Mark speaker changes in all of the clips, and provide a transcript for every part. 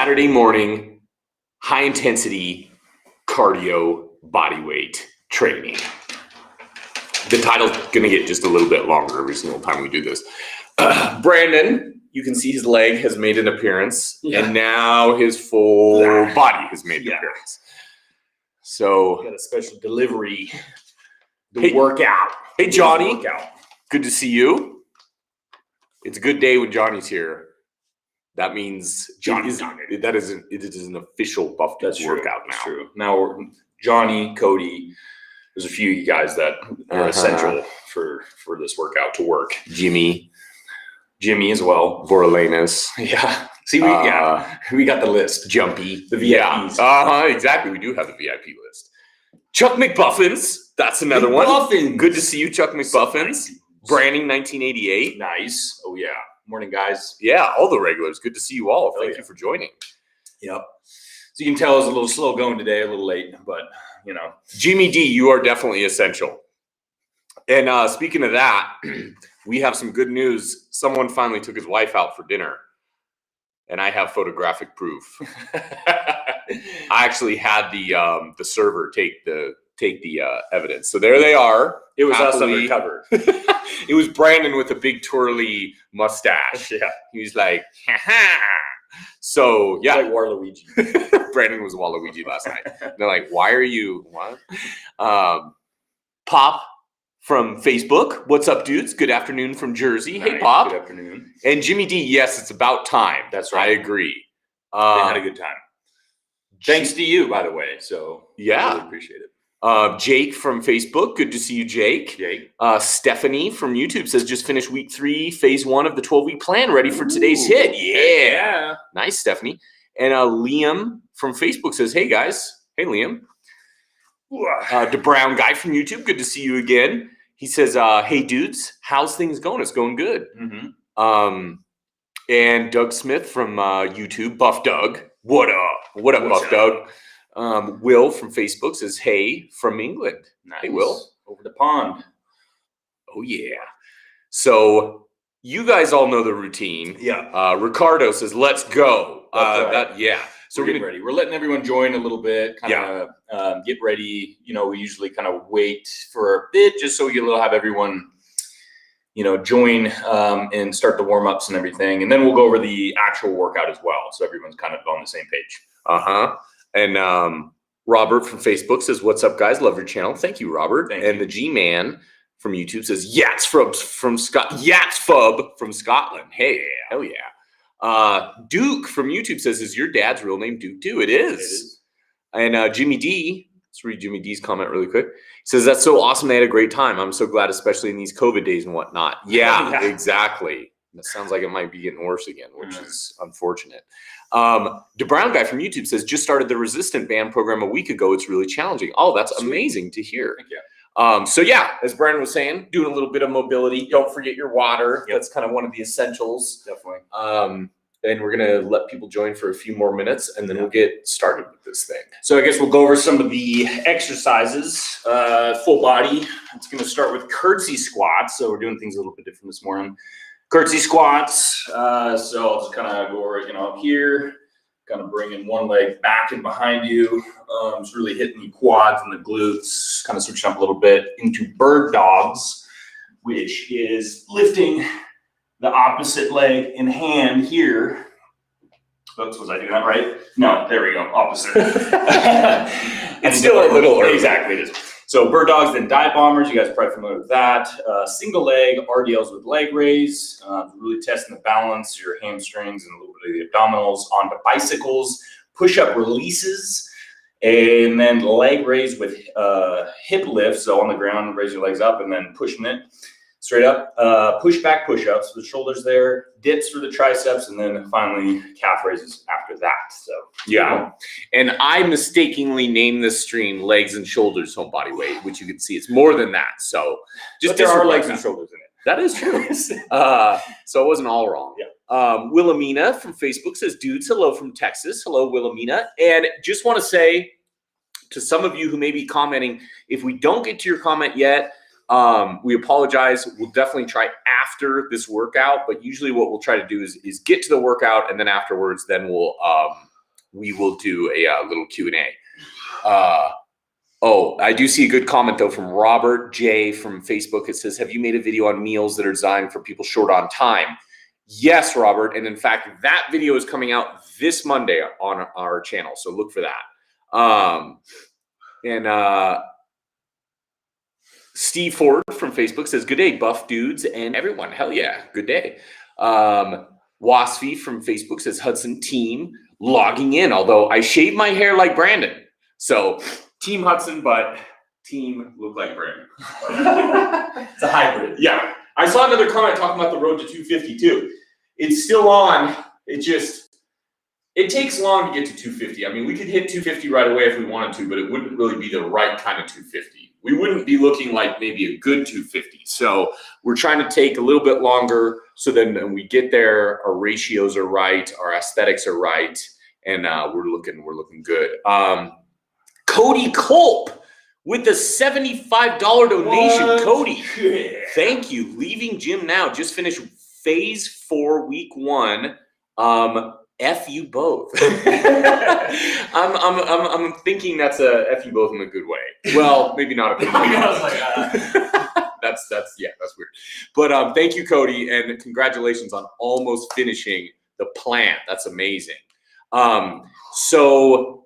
Speaker 1: Saturday morning, high intensity cardio body weight training. The title's gonna get just a little bit longer every single time we do this. Brandon, you can see his leg has made an appearance, and now his full body has made an appearance. So
Speaker 2: got a special delivery. Workout.
Speaker 1: Hey Johnny, good to see you. It's a good day when Johnny's here. That means
Speaker 2: Johnny's
Speaker 1: it is an official Buff Dudes workout now.
Speaker 2: That's true. Now Johnny, Cody, there's a few of you guys that are essential for this workout to work.
Speaker 1: Jimmy
Speaker 2: as well.
Speaker 1: Vorlanis.
Speaker 2: Yeah. See, we got the list.
Speaker 1: Jumpy.
Speaker 2: The VIPs.
Speaker 1: Yeah. Exactly. We do have the VIP list. Chuck McBuffins. That's another one. Good to see you, Chuck McBuffins. Branding 1988.
Speaker 2: Nice. Oh, yeah. Morning, guys.
Speaker 1: Yeah, all the regulars. Good to see you all. Thank you for joining.
Speaker 2: Yep. So you can tell I was a little slow going today, a little late, but, you know.
Speaker 1: Jimmy D, you are definitely essential. And speaking of that, we have some good news. Someone finally took his wife out for dinner, and I have photographic proof. I actually had the server take the evidence. So there they are.
Speaker 2: It was us undercover.
Speaker 1: It was Brandon with a big twirly mustache.
Speaker 2: Yeah.
Speaker 1: He was like, ha-ha. So, yeah.
Speaker 2: Like Waluigi.
Speaker 1: Brandon was Waluigi last night. They're like, why are you, what? Pop from Facebook. What's up, dudes? Good afternoon from Jersey. Nice. Hey, Pop.
Speaker 2: Good afternoon.
Speaker 1: And Jimmy D, yes, it's about time.
Speaker 2: That's right.
Speaker 1: I agree.
Speaker 2: They had a good time. Thanks to you, by the way. So,
Speaker 1: yeah.
Speaker 2: I really appreciate it.
Speaker 1: Jake from Facebook. Good to see you, Jake. Stephanie from YouTube says, just finished week 3, phase 1 of the 12-week plan. Ready for today's hit. Yeah. Nice, Stephanie. And Liam from Facebook says, hey, guys. Hey, Liam. The Brown guy from YouTube. Good to see you again. He says, hey, dudes, how's things going? It's going good.
Speaker 2: Mm-hmm.
Speaker 1: And Doug Smith from YouTube, Buff Doug. What up? What up, Buff Doug? Will from Facebook says, hey, from England.
Speaker 2: Nice.
Speaker 1: Hey, Will.
Speaker 2: Over the pond.
Speaker 1: Oh, yeah. So you guys all know the routine.
Speaker 2: Yeah.
Speaker 1: Ricardo says, let's go.
Speaker 2: Right.
Speaker 1: So
Speaker 2: we're getting ready. We're letting everyone join a little bit, kind of get ready. You know, we usually kind of wait for a bit just so you'll have everyone, you know, join and start the warm-ups and everything. And then we'll go over the actual workout as well. So everyone's kind of on the same page.
Speaker 1: And Robert from Facebook says, what's up, guys? Love your channel. Thank you, Robert.
Speaker 2: Thank you.
Speaker 1: The G-Man from YouTube says, Yatsfub from Scotland. Hey, hell yeah. Duke from YouTube says, is your dad's real name Duke too? It is. And Jimmy D, let's read Jimmy D's comment really quick. He says, that's so awesome. They had a great time. I'm so glad, especially in these COVID days and whatnot. Yeah. Exactly. That sounds like it might be getting worse again, which is unfortunate. The Brown guy from YouTube says, just started the resistant band program a week ago. It's really challenging. Oh, that's amazing to hear.
Speaker 2: Thank you.
Speaker 1: So yeah, as Brandon was saying, doing a little bit of mobility. Don't forget your water. Yep. That's kind of one of the essentials.
Speaker 2: Definitely.
Speaker 1: And we're going to let people join for a few more minutes, and then we'll get started with this thing.
Speaker 2: So I guess we'll go over some of the exercises, full body. It's going to start with curtsy squats. So we're doing things a little bit different this morning. Curtsy squats. So I'll just kind of go over, up here, kind of bringing one leg back and behind you. Just really hitting the quads and the glutes, kind of switching up a little bit into bird dogs, which is lifting the opposite leg in hand here. Oops, was I doing that right? No, there we go, opposite.
Speaker 1: It's still a little early.
Speaker 2: Exactly, it is. So bird dogs, then dive bombers. You guys are probably familiar with that. Single leg RDLs with leg raise, really testing the balance, your hamstrings and a little bit of the abdominals. Onto bicycles, push-up releases, and then leg raise with hip lift. So on the ground, raise your legs up and then pushing it straight up. Push back push-ups, the shoulders there, dips for the triceps, and then finally calf raises after that. So
Speaker 1: yeah. And I mistakenly named this stream Legs and Shoulders Home Body Weight, which you can see it's more than that. So
Speaker 2: just there are legs and shoulders in it.
Speaker 1: That is true. So it wasn't all wrong.
Speaker 2: Yeah.
Speaker 1: Wilhelmina from Facebook says, dudes, hello from Texas. Hello, Wilhelmina. And just want to say to some of you who may be commenting, if we don't get to your comment yet, we apologize. We'll definitely try after this workout, but usually what we'll try to do is get to the workout, and then afterwards, then we'll we will do a little Q&A. I do see a good comment though from Robert J from Facebook. It says, have you made a video on meals that are designed for people short on time? Yes, Robert. And in fact, that video is coming out this Monday on our channel. So look for that. Steve Ford from Facebook says, good day, buff dudes and everyone. Hell yeah. Good day. Wasfi from Facebook says, Hudson team logging in, although I shave my hair like Brandon. So team Hudson, but team look like Brandon.
Speaker 2: It's a hybrid.
Speaker 1: Yeah. I saw another comment talking about the road to 250 too. It's still on. It takes long to get to 250. I mean, we could hit 250 right away if we wanted to, but it wouldn't really be the right kind of 250. We wouldn't be looking like maybe a good 250. So we're trying to take a little bit longer so then when we get there, our ratios are right, our aesthetics are right, and we're looking good. Cody Culp with the $75 donation. What? Cody, thank you. Leaving gym now. Just finished phase 4, week 1. F you both. I'm thinking that's a F you both in a good way. Well, maybe not a good way. I was like, that's weird. But thank you, Cody, and congratulations on almost finishing the plan. That's amazing. So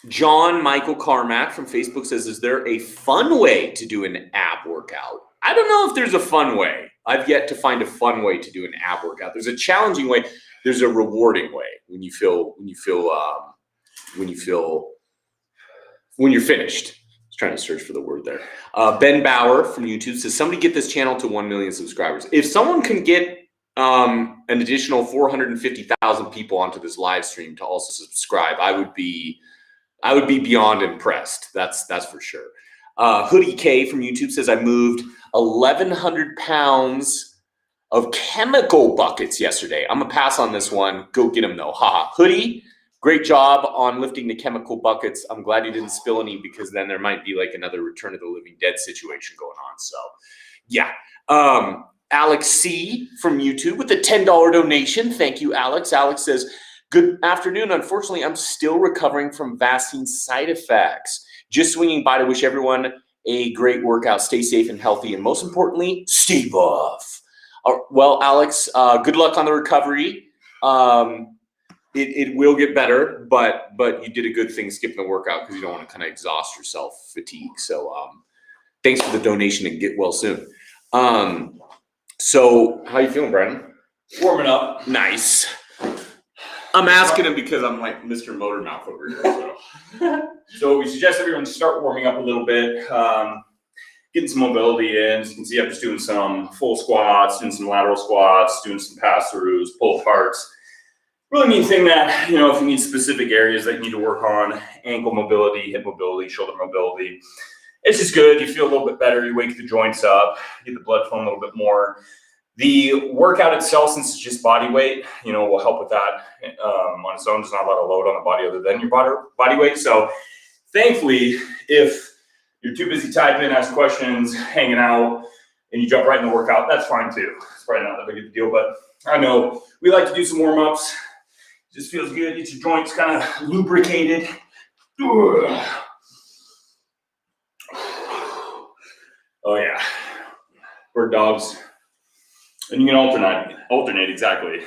Speaker 1: John Michael Carmack from Facebook says, is there a fun way to do an ab workout? I don't know if there's a fun way. I've yet to find a fun way to do an ab workout. There's a challenging way. There's a rewarding way when you're finished. I was trying to search for the word there. Ben Bauer from YouTube says, somebody get this channel to 1 million subscribers. If someone can get an additional 450,000 people onto this live stream to also subscribe, I would be beyond impressed. That's for sure. Hoodie K from YouTube says, I moved 1,100 pounds of chemical buckets yesterday. I'm gonna pass on this one. Go get them though. Haha. Hoodie, great job on lifting the chemical buckets. I'm glad you didn't spill any because then there might be like another Return of the Living Dead situation going on. So yeah. Alex C from YouTube with a $10 donation. Thank you, Alex. Alex says, good afternoon. Unfortunately, I'm still recovering from vaccine side effects. Just swinging by to wish everyone a great workout. Stay safe and healthy. And most importantly, stay buff. Well, Alex, good luck on the recovery. It will get better, but you did a good thing skipping the workout because you don't want to kind of exhaust yourself, fatigue. So thanks for the donation and get well soon. So how you feeling, Brandon?
Speaker 2: Warming up.
Speaker 1: Nice. I'm asking him because I'm like Mr. Motor Mouth over here.
Speaker 2: So we suggest everyone start warming up a little bit. Getting some mobility in. As you can see, I'm just doing some full squats, doing some lateral squats, doing some pass-throughs, pull aparts. Really neat thing that, if you need specific areas that you need to work on, ankle mobility, hip mobility, shoulder mobility, it's just good. You feel a little bit better. You wake the joints up, get the blood flowing a little bit more. The workout itself, since it's just body weight, will help with that on its own. There's not a lot of load on the body other than your body weight. So thankfully, if you're too busy typing, ask questions, hanging out, and you jump right in the workout, that's fine too. It's probably not that big of a deal, but I know we like to do some warm-ups. It just feels good. Get your joints kind of lubricated. Oh yeah, bird dogs. And you can alternate exactly.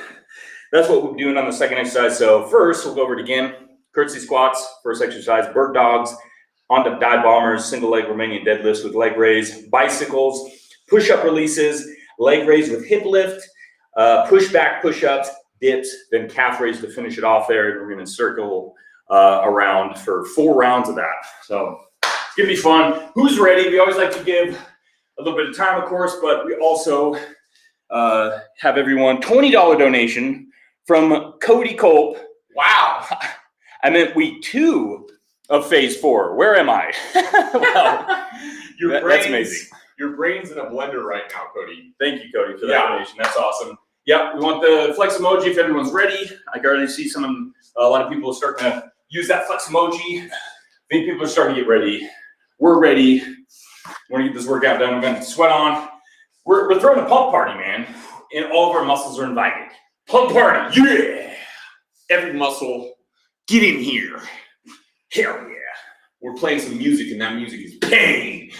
Speaker 2: That's what we'll be doing on the second exercise. So first, we'll go over it again. Curtsy squats, first exercise, bird dogs, onto dive bombers, single leg Romanian deadlifts with leg raise, bicycles, push-up releases, leg raise with hip lift, push back push-ups, dips, then calf raise to finish it off there. And we're going to circle around for 4 rounds of that. So it's going to be fun. Who's ready? We always like to give a little bit of time, of course, but we also have everyone $20 donation from Cody Culp. Wow. I meant week 2 of phase 4. Where am I? Well, that's amazing. Your brain's in a blender right now, Cody. Thank you, Cody, for that donation. That's awesome. Yeah, we want the flex emoji if everyone's ready. I can already see a lot of people are starting to use that flex emoji. I think people are starting to get ready. We're ready. We're gonna get this workout done. We're gonna sweat on. We're throwing a pump party, man, and all of our muscles are invited. Pump party, yeah! Every muscle Get in here. Hell yeah.
Speaker 1: We're playing some music, and that music is pain.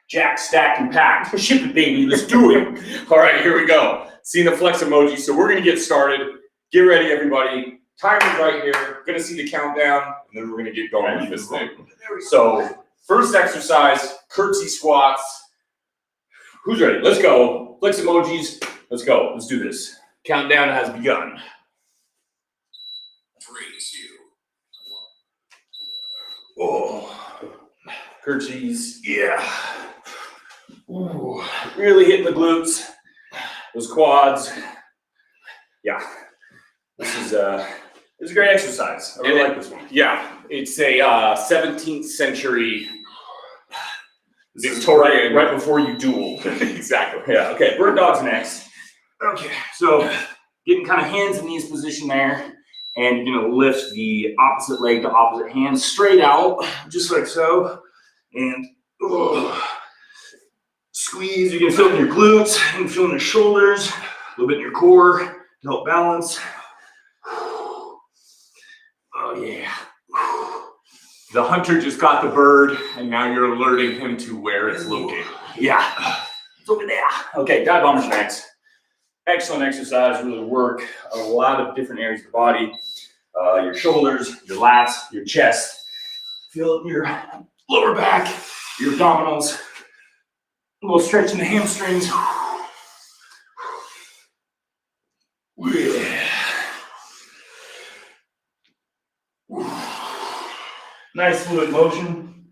Speaker 2: Jack, stacked, and packed. Ship it, baby. Let's do it.
Speaker 1: All right, here we go. Seeing the flex emoji. So we're going to get started. Get ready, everybody. Timer's right here. Going to see the countdown, and then we're going to get going with this thing. So first exercise, curtsy squats. Who's ready? Let's go. Flex emojis. Let's go. Let's do this. Countdown has begun.
Speaker 3: 3, 2, 1.
Speaker 2: Oh, curtsies, yeah. Ooh, really hitting the glutes, those quads. Yeah, this is a great exercise. I really like this one.
Speaker 1: Yeah, it's a 17th century Victorian.
Speaker 2: Right before you duel.
Speaker 1: Exactly.
Speaker 2: Yeah. Okay. Bird dog's next. Okay. So getting kind of hands and knees position there. And you're gonna lift the opposite leg to opposite hand straight out, just like so. And squeeze. You can feel it in your glutes, you can feel it in your shoulders, a little bit in your core to help balance. Oh yeah.
Speaker 1: The hunter just got the bird, and now you're alerting him to where it's located.
Speaker 2: Yeah. It's over there. Okay, dive bombers next. Excellent exercise, really work a lot of different areas of the body. Your shoulders, your lats, your chest. Feel your lower back, your abdominals. A little stretch in the hamstrings. Yeah. Nice fluid motion.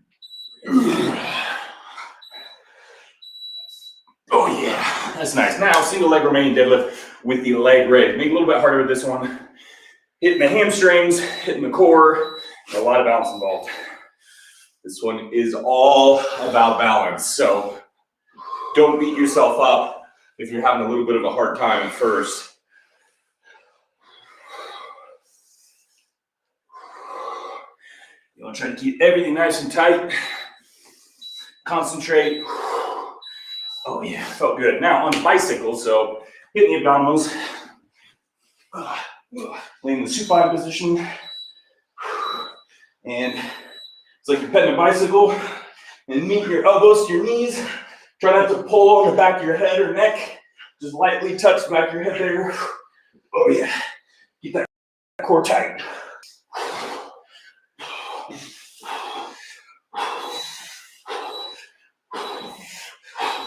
Speaker 2: Oh yeah, that's nice. Now single leg remaining deadlift with the leg raise. Make it a little bit harder with this one. Hitting the hamstrings, hitting the core, a lot of balance involved.
Speaker 1: This one is all about balance. So don't beat yourself up if you're having a little bit of a hard time at first.
Speaker 2: You want to try to keep everything nice and tight. Concentrate. Oh yeah, felt good. Now on bicycle, so hitting the abdominals. Lay in the supine position. And it's like you're petting a bicycle. And meet your elbows to your knees. Try not to pull on the back of your head or neck. Just lightly touch the back of your head there. Oh yeah. Keep that core tight.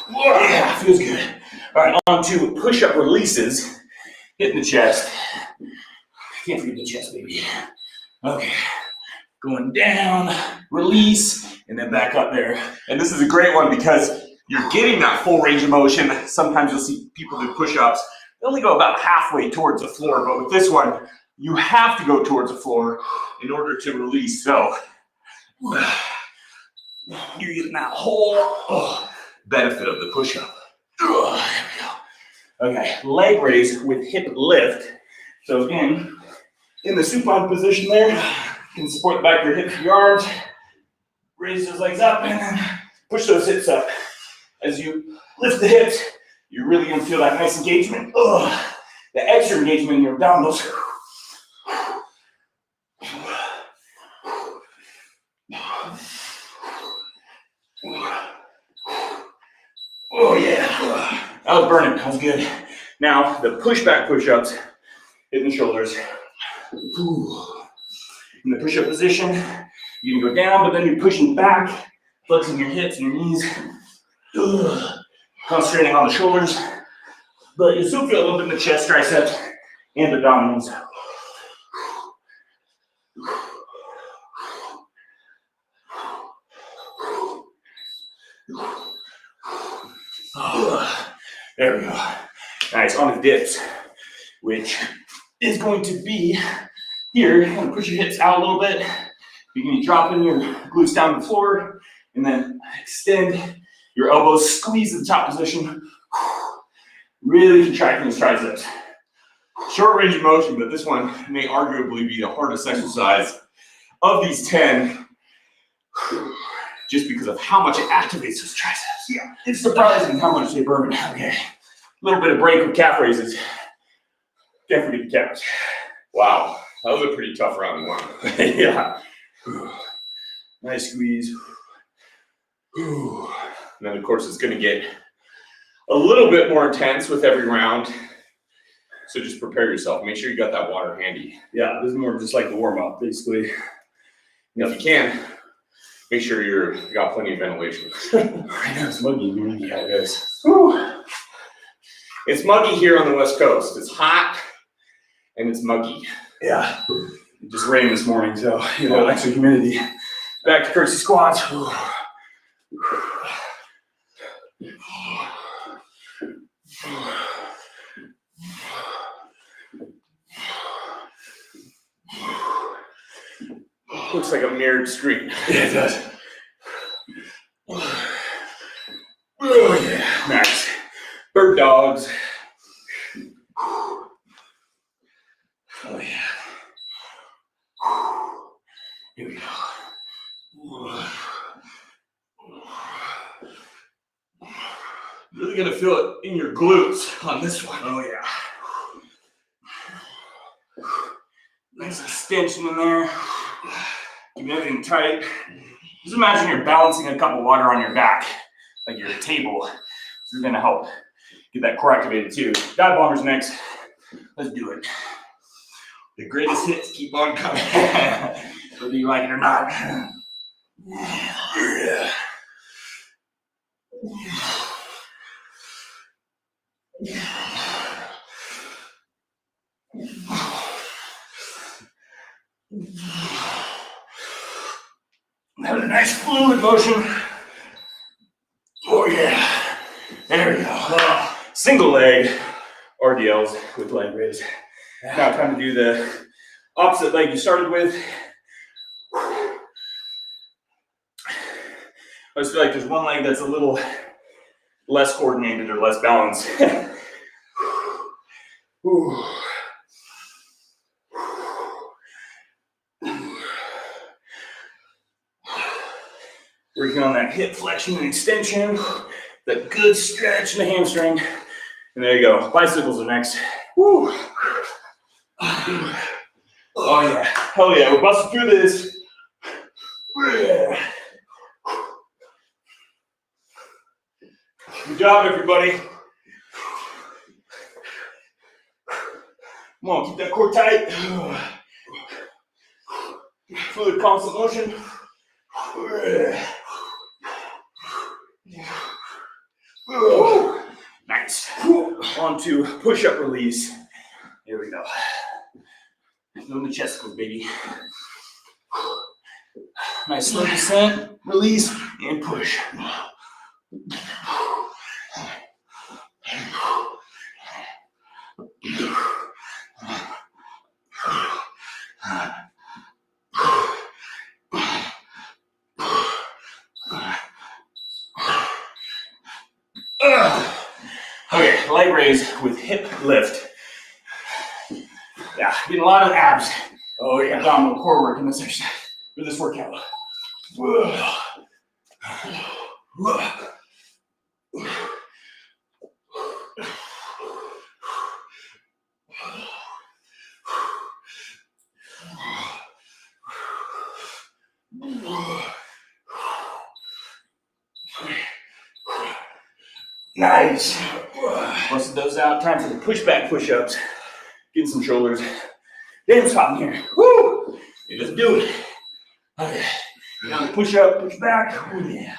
Speaker 2: Yeah, feels good. All right, on to push-up releases. Hitting the chest. Can't forget the chest, baby. Okay. Going down, release, and then back up there.
Speaker 1: And this is a great one because you're getting that full range of motion. Sometimes you'll see people do push-ups. They only go about halfway towards the floor, but with this one, you have to go towards the floor in order to release. So
Speaker 2: you're getting that whole
Speaker 1: benefit of the push-up.
Speaker 2: There we go. Okay, leg raise with hip lift. So again, in the supine position there, you can support the back of your hips, your arms, raise those legs up, and then push those hips up. As you lift the hips, you're really gonna feel that nice engagement. The extra engagement in your abdominals. Oh yeah, that was burning, that was good. Now the pushback push-ups, hitting the shoulders. In the push-up position, you can go down, but then you're pushing back, flexing your hips and your knees. Concentrating on the shoulders, but you still feel a little bit in the chest, triceps, and abdominals. There we go. Nice, on the dips, which is going to be here. You're going to push your hips out a little bit. You're going to be dropping your glutes down to the floor, and then extend your elbows, squeeze to the top position. Really contracting those triceps.
Speaker 1: Short range of motion, but this one may arguably be the hardest exercise of these 10, just because of how much it activates those triceps.
Speaker 2: Yeah, it's surprising how much they burn. Okay, a little bit of break with calf raises. Can't forget the calves.
Speaker 1: Wow. That was a pretty tough round one.
Speaker 2: Yeah. Nice squeeze.
Speaker 1: And then, of course, it's going to get a little bit more intense with every round. So just prepare yourself. Make sure you got that water handy.
Speaker 2: Yeah, this is more just like the warm up, basically.
Speaker 1: If you can, make sure you got plenty of ventilation.
Speaker 2: I know it's muggy, man.
Speaker 1: Yeah, it is. Whew. It's muggy here on the West Coast. It's hot and it's muggy.
Speaker 2: Yeah. It just rained this morning, so you know, extra humidity. Back to curtsy squats.
Speaker 1: Looks like a mirrored screen.
Speaker 2: Yeah, it does. Oh yeah, nice. Bird dogs. Oh yeah. Here we go.
Speaker 1: Really gonna feel it in your glutes on this one.
Speaker 2: Oh yeah. Nice extension in there. Keep everything tight. Just imagine you're balancing a cup of water on your back, like your table. So you're gonna help get that core activated too. Dive bombers next. Let's do it.
Speaker 1: The greatest hits keep on coming.
Speaker 2: Whether you like it or not. Yeah. Have a nice fluid motion. Oh yeah. There we go. Single leg RDLs with leg raise. Now time to do the opposite leg you started with. I just feel like there's one leg that's a little less coordinated or less balanced. Working on that hip flexion and extension, that good stretch in the hamstring. And there you go. Bicycles are next. Woo. Oh yeah. Hell yeah. We're busting through this. Good job, everybody. Come on, keep that core tight. Fluid, constant motion. Nice. On to push-up release. Here we go. Doing the chesticles, baby. Nice slow descent, release, and push. Okay, leg raise with hip lift. Yeah, getting a lot of abs. Oh yeah, abdominal core work in this exercise, for this workout. Nice. Busted those out. Time for the push-back push-ups. Getting some shoulders. Damn, it's hot in here. Woo! Yeah, let's do it. Okay. Now push up, push back. Oh yeah.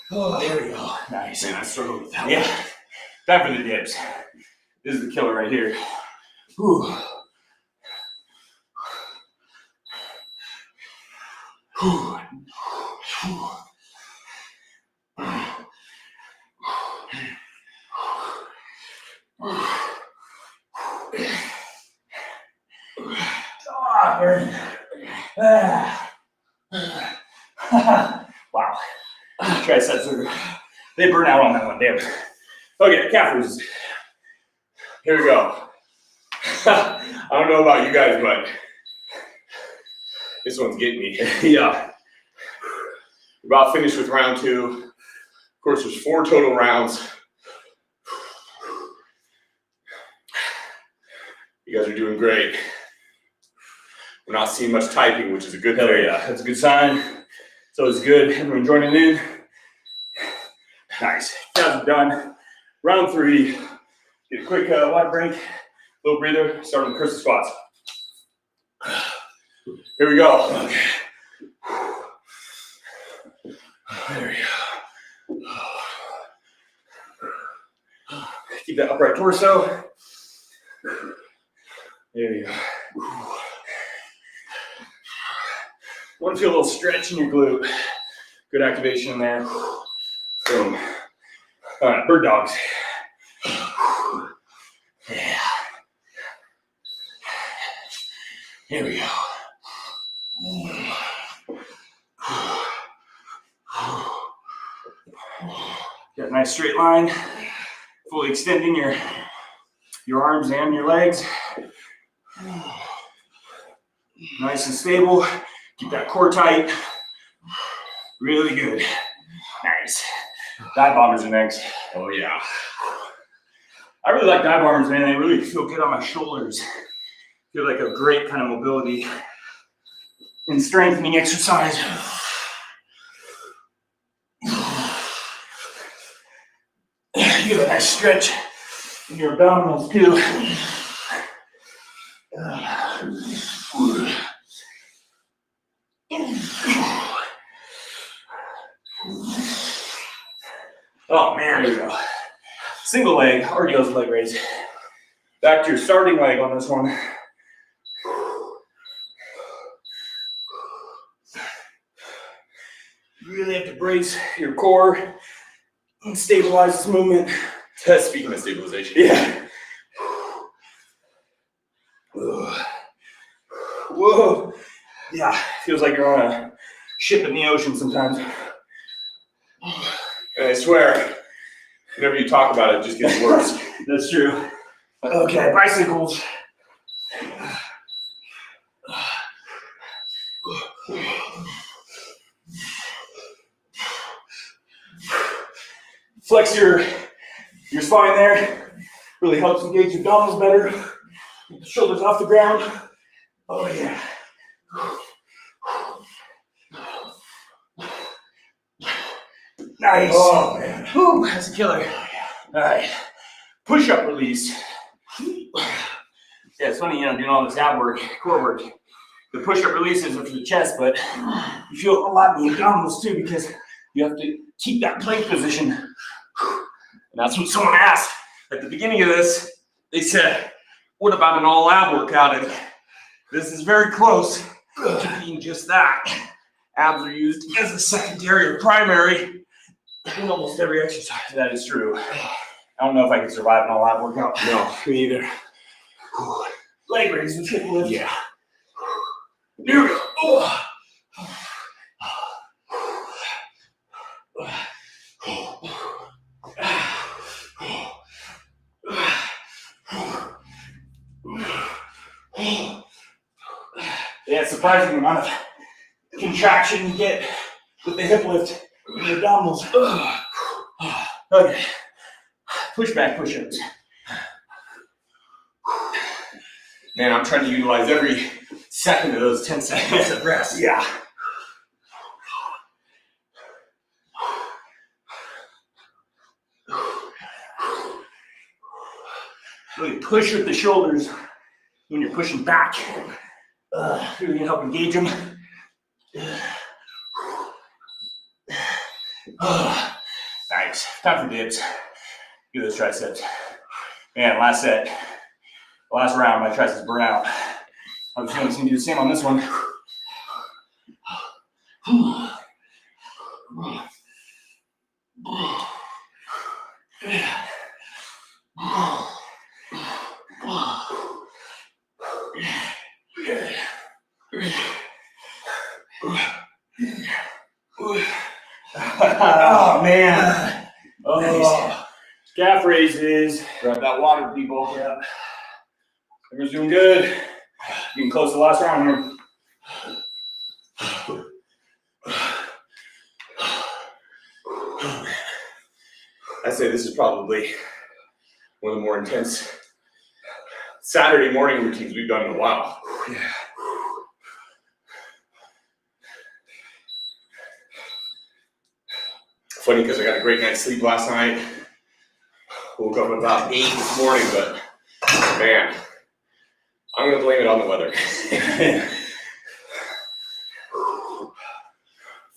Speaker 2: Oh, there we go. Nice.
Speaker 1: Man, I struggled with that.
Speaker 2: Yeah. Time for the dips. This is the killer right here. Whew. Whew. Whew. Ah, burn. Wow. Triceps they burn out on that one, damn. Okay, calf raises. Here we go.
Speaker 1: I don't know about you guys, but this one's getting me.
Speaker 2: Yeah.
Speaker 1: We're about finished with round 2. Of course, there's 4 total rounds. You guys are doing great. We're not seeing much typing, which is a good thing.
Speaker 2: Yeah, that's a good sign. So it's good. Everyone joining in. Nice. Guys are done. Round 3. Get a quick water break, little breather. Start with curtsy squats.
Speaker 1: Here we go.
Speaker 2: Okay. There we go. Keep that upright torso. There you go. Want to feel a little stretch in your glute. Good activation in there. Boom. All right, bird dogs. Yeah. Here we go. Got a nice straight line. Fully extending your arms and your legs. Nice and stable. Keep that core tight. Really good. Nice. Dive bombers are next.
Speaker 1: Oh, yeah.
Speaker 2: I really like dive bombers, man. They really feel good on my shoulders. Feel like a great kind of mobility and strengthening exercise. You get a nice stretch in your abdominals too. Oh man, there you go. Single leg, RDL's leg raise. Back to your starting leg on this one. You really have to brace your core and stabilize this movement.
Speaker 1: Speaking of stabilization.
Speaker 2: Yeah. Whoa. Yeah, feels like you're on a ship in the ocean sometimes.
Speaker 1: And I swear, whenever you talk about it, it just gets worse.
Speaker 2: That's true. Okay, bicycles. Flex your spine there. Really helps engage your abdominals better. Keep the shoulders off the ground. Oh yeah. Nice.
Speaker 1: Oh, man.
Speaker 2: Whew, that's a killer. All right. Push-up release. Yeah, it's funny, doing all this ab work, core work. The push-up releases are for the chest, but you feel a lot in the abdominals too because you have to keep that plank position. And that's what someone asked at the beginning of this. They said, what about an all ab workout? And this is very close to being just that. Abs are used as a secondary or primary in almost every exercise. That is true. I don't know if I could survive an all ab workout.
Speaker 1: No, me either.
Speaker 2: Leg raise with hip lift.
Speaker 1: Yeah.
Speaker 2: Here we go. Oh. Yeah, it's surprising the amount of contraction you get with the hip lift in your abdominals. Okay. Push back push-ups.
Speaker 1: Man, I'm trying to utilize every second of those 10 seconds of rest.
Speaker 2: Yeah. Really push with the shoulders when you're pushing back. Really gonna help engage them. Nice. Time for dips. Do those triceps. Man, last set. Last round, my triceps burn out. I'm just gonna do the same on this one. Oh man. Oh. Calf raises.
Speaker 1: Grab that water, people.
Speaker 2: Yeah. Everyone's doing good. Getting close to the last round here.
Speaker 1: I say this is probably one of the more intense Saturday morning routines we've done in a while.
Speaker 2: Yeah.
Speaker 1: Funny because I got a great night's sleep last night. Woke up about 8 this morning, but man, I'm gonna blame it on the weather.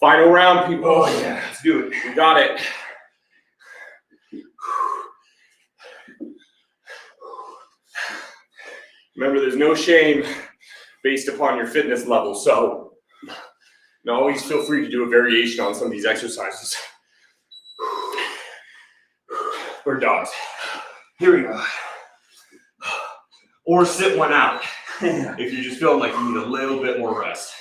Speaker 1: Final round, people.
Speaker 2: Oh yeah, let's do it.
Speaker 1: We got it. Remember, there's no shame based upon your fitness level, so always feel free to do a variation on some of these exercises.
Speaker 2: Bird dogs. Here we go.
Speaker 1: Or sit one out if you're just feeling like you need a little bit more rest.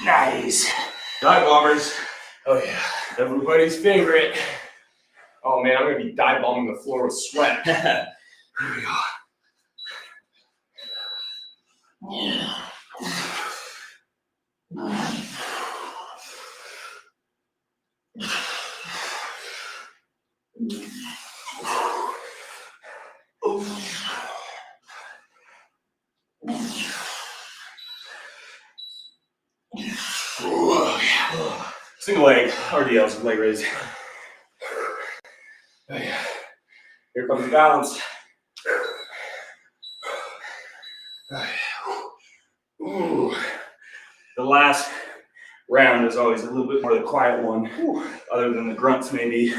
Speaker 2: Nice.
Speaker 1: Dive bombers.
Speaker 2: Oh yeah.
Speaker 1: Everybody's favorite. Oh man, I'm gonna be dive bombing the floor with sweat.
Speaker 2: Here we go. Yeah.
Speaker 1: Single leg RDLs, leg raise.
Speaker 2: Oh yeah.
Speaker 1: Here comes the balance.
Speaker 2: Ooh. The last round is always a little bit more the quiet one, other than the grunts maybe,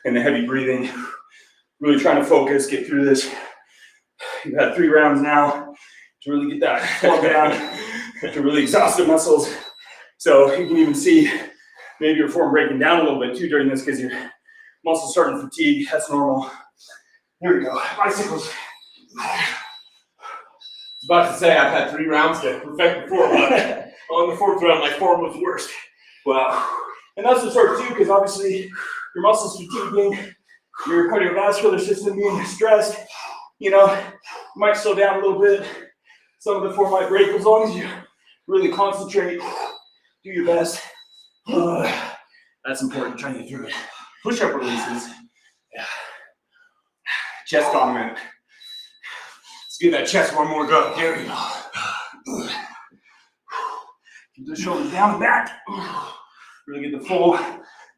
Speaker 2: and the heavy breathing. Really trying to focus, get through this. You've had 3 rounds now to really get that plug down, to really exhaust the muscles. So you can even see maybe your form breaking down a little bit too during this because your muscles starting to fatigue. That's normal. Here we go. Bicycles.
Speaker 1: I was about to say I've had 3 rounds to perfect the form, but on the 4th round, my form was worst.
Speaker 2: Wow. And that's the sort too, because obviously your muscles fatiguing, your cardiovascular system being stressed, you might slow down a little bit. Some of the form might break as long as you really concentrate, do your best. That's important, trying to get through it. Push-up releases. Yeah. Chest dominant. Let's give that chest one more go. There we go. Keep the shoulders down and back. Really get the full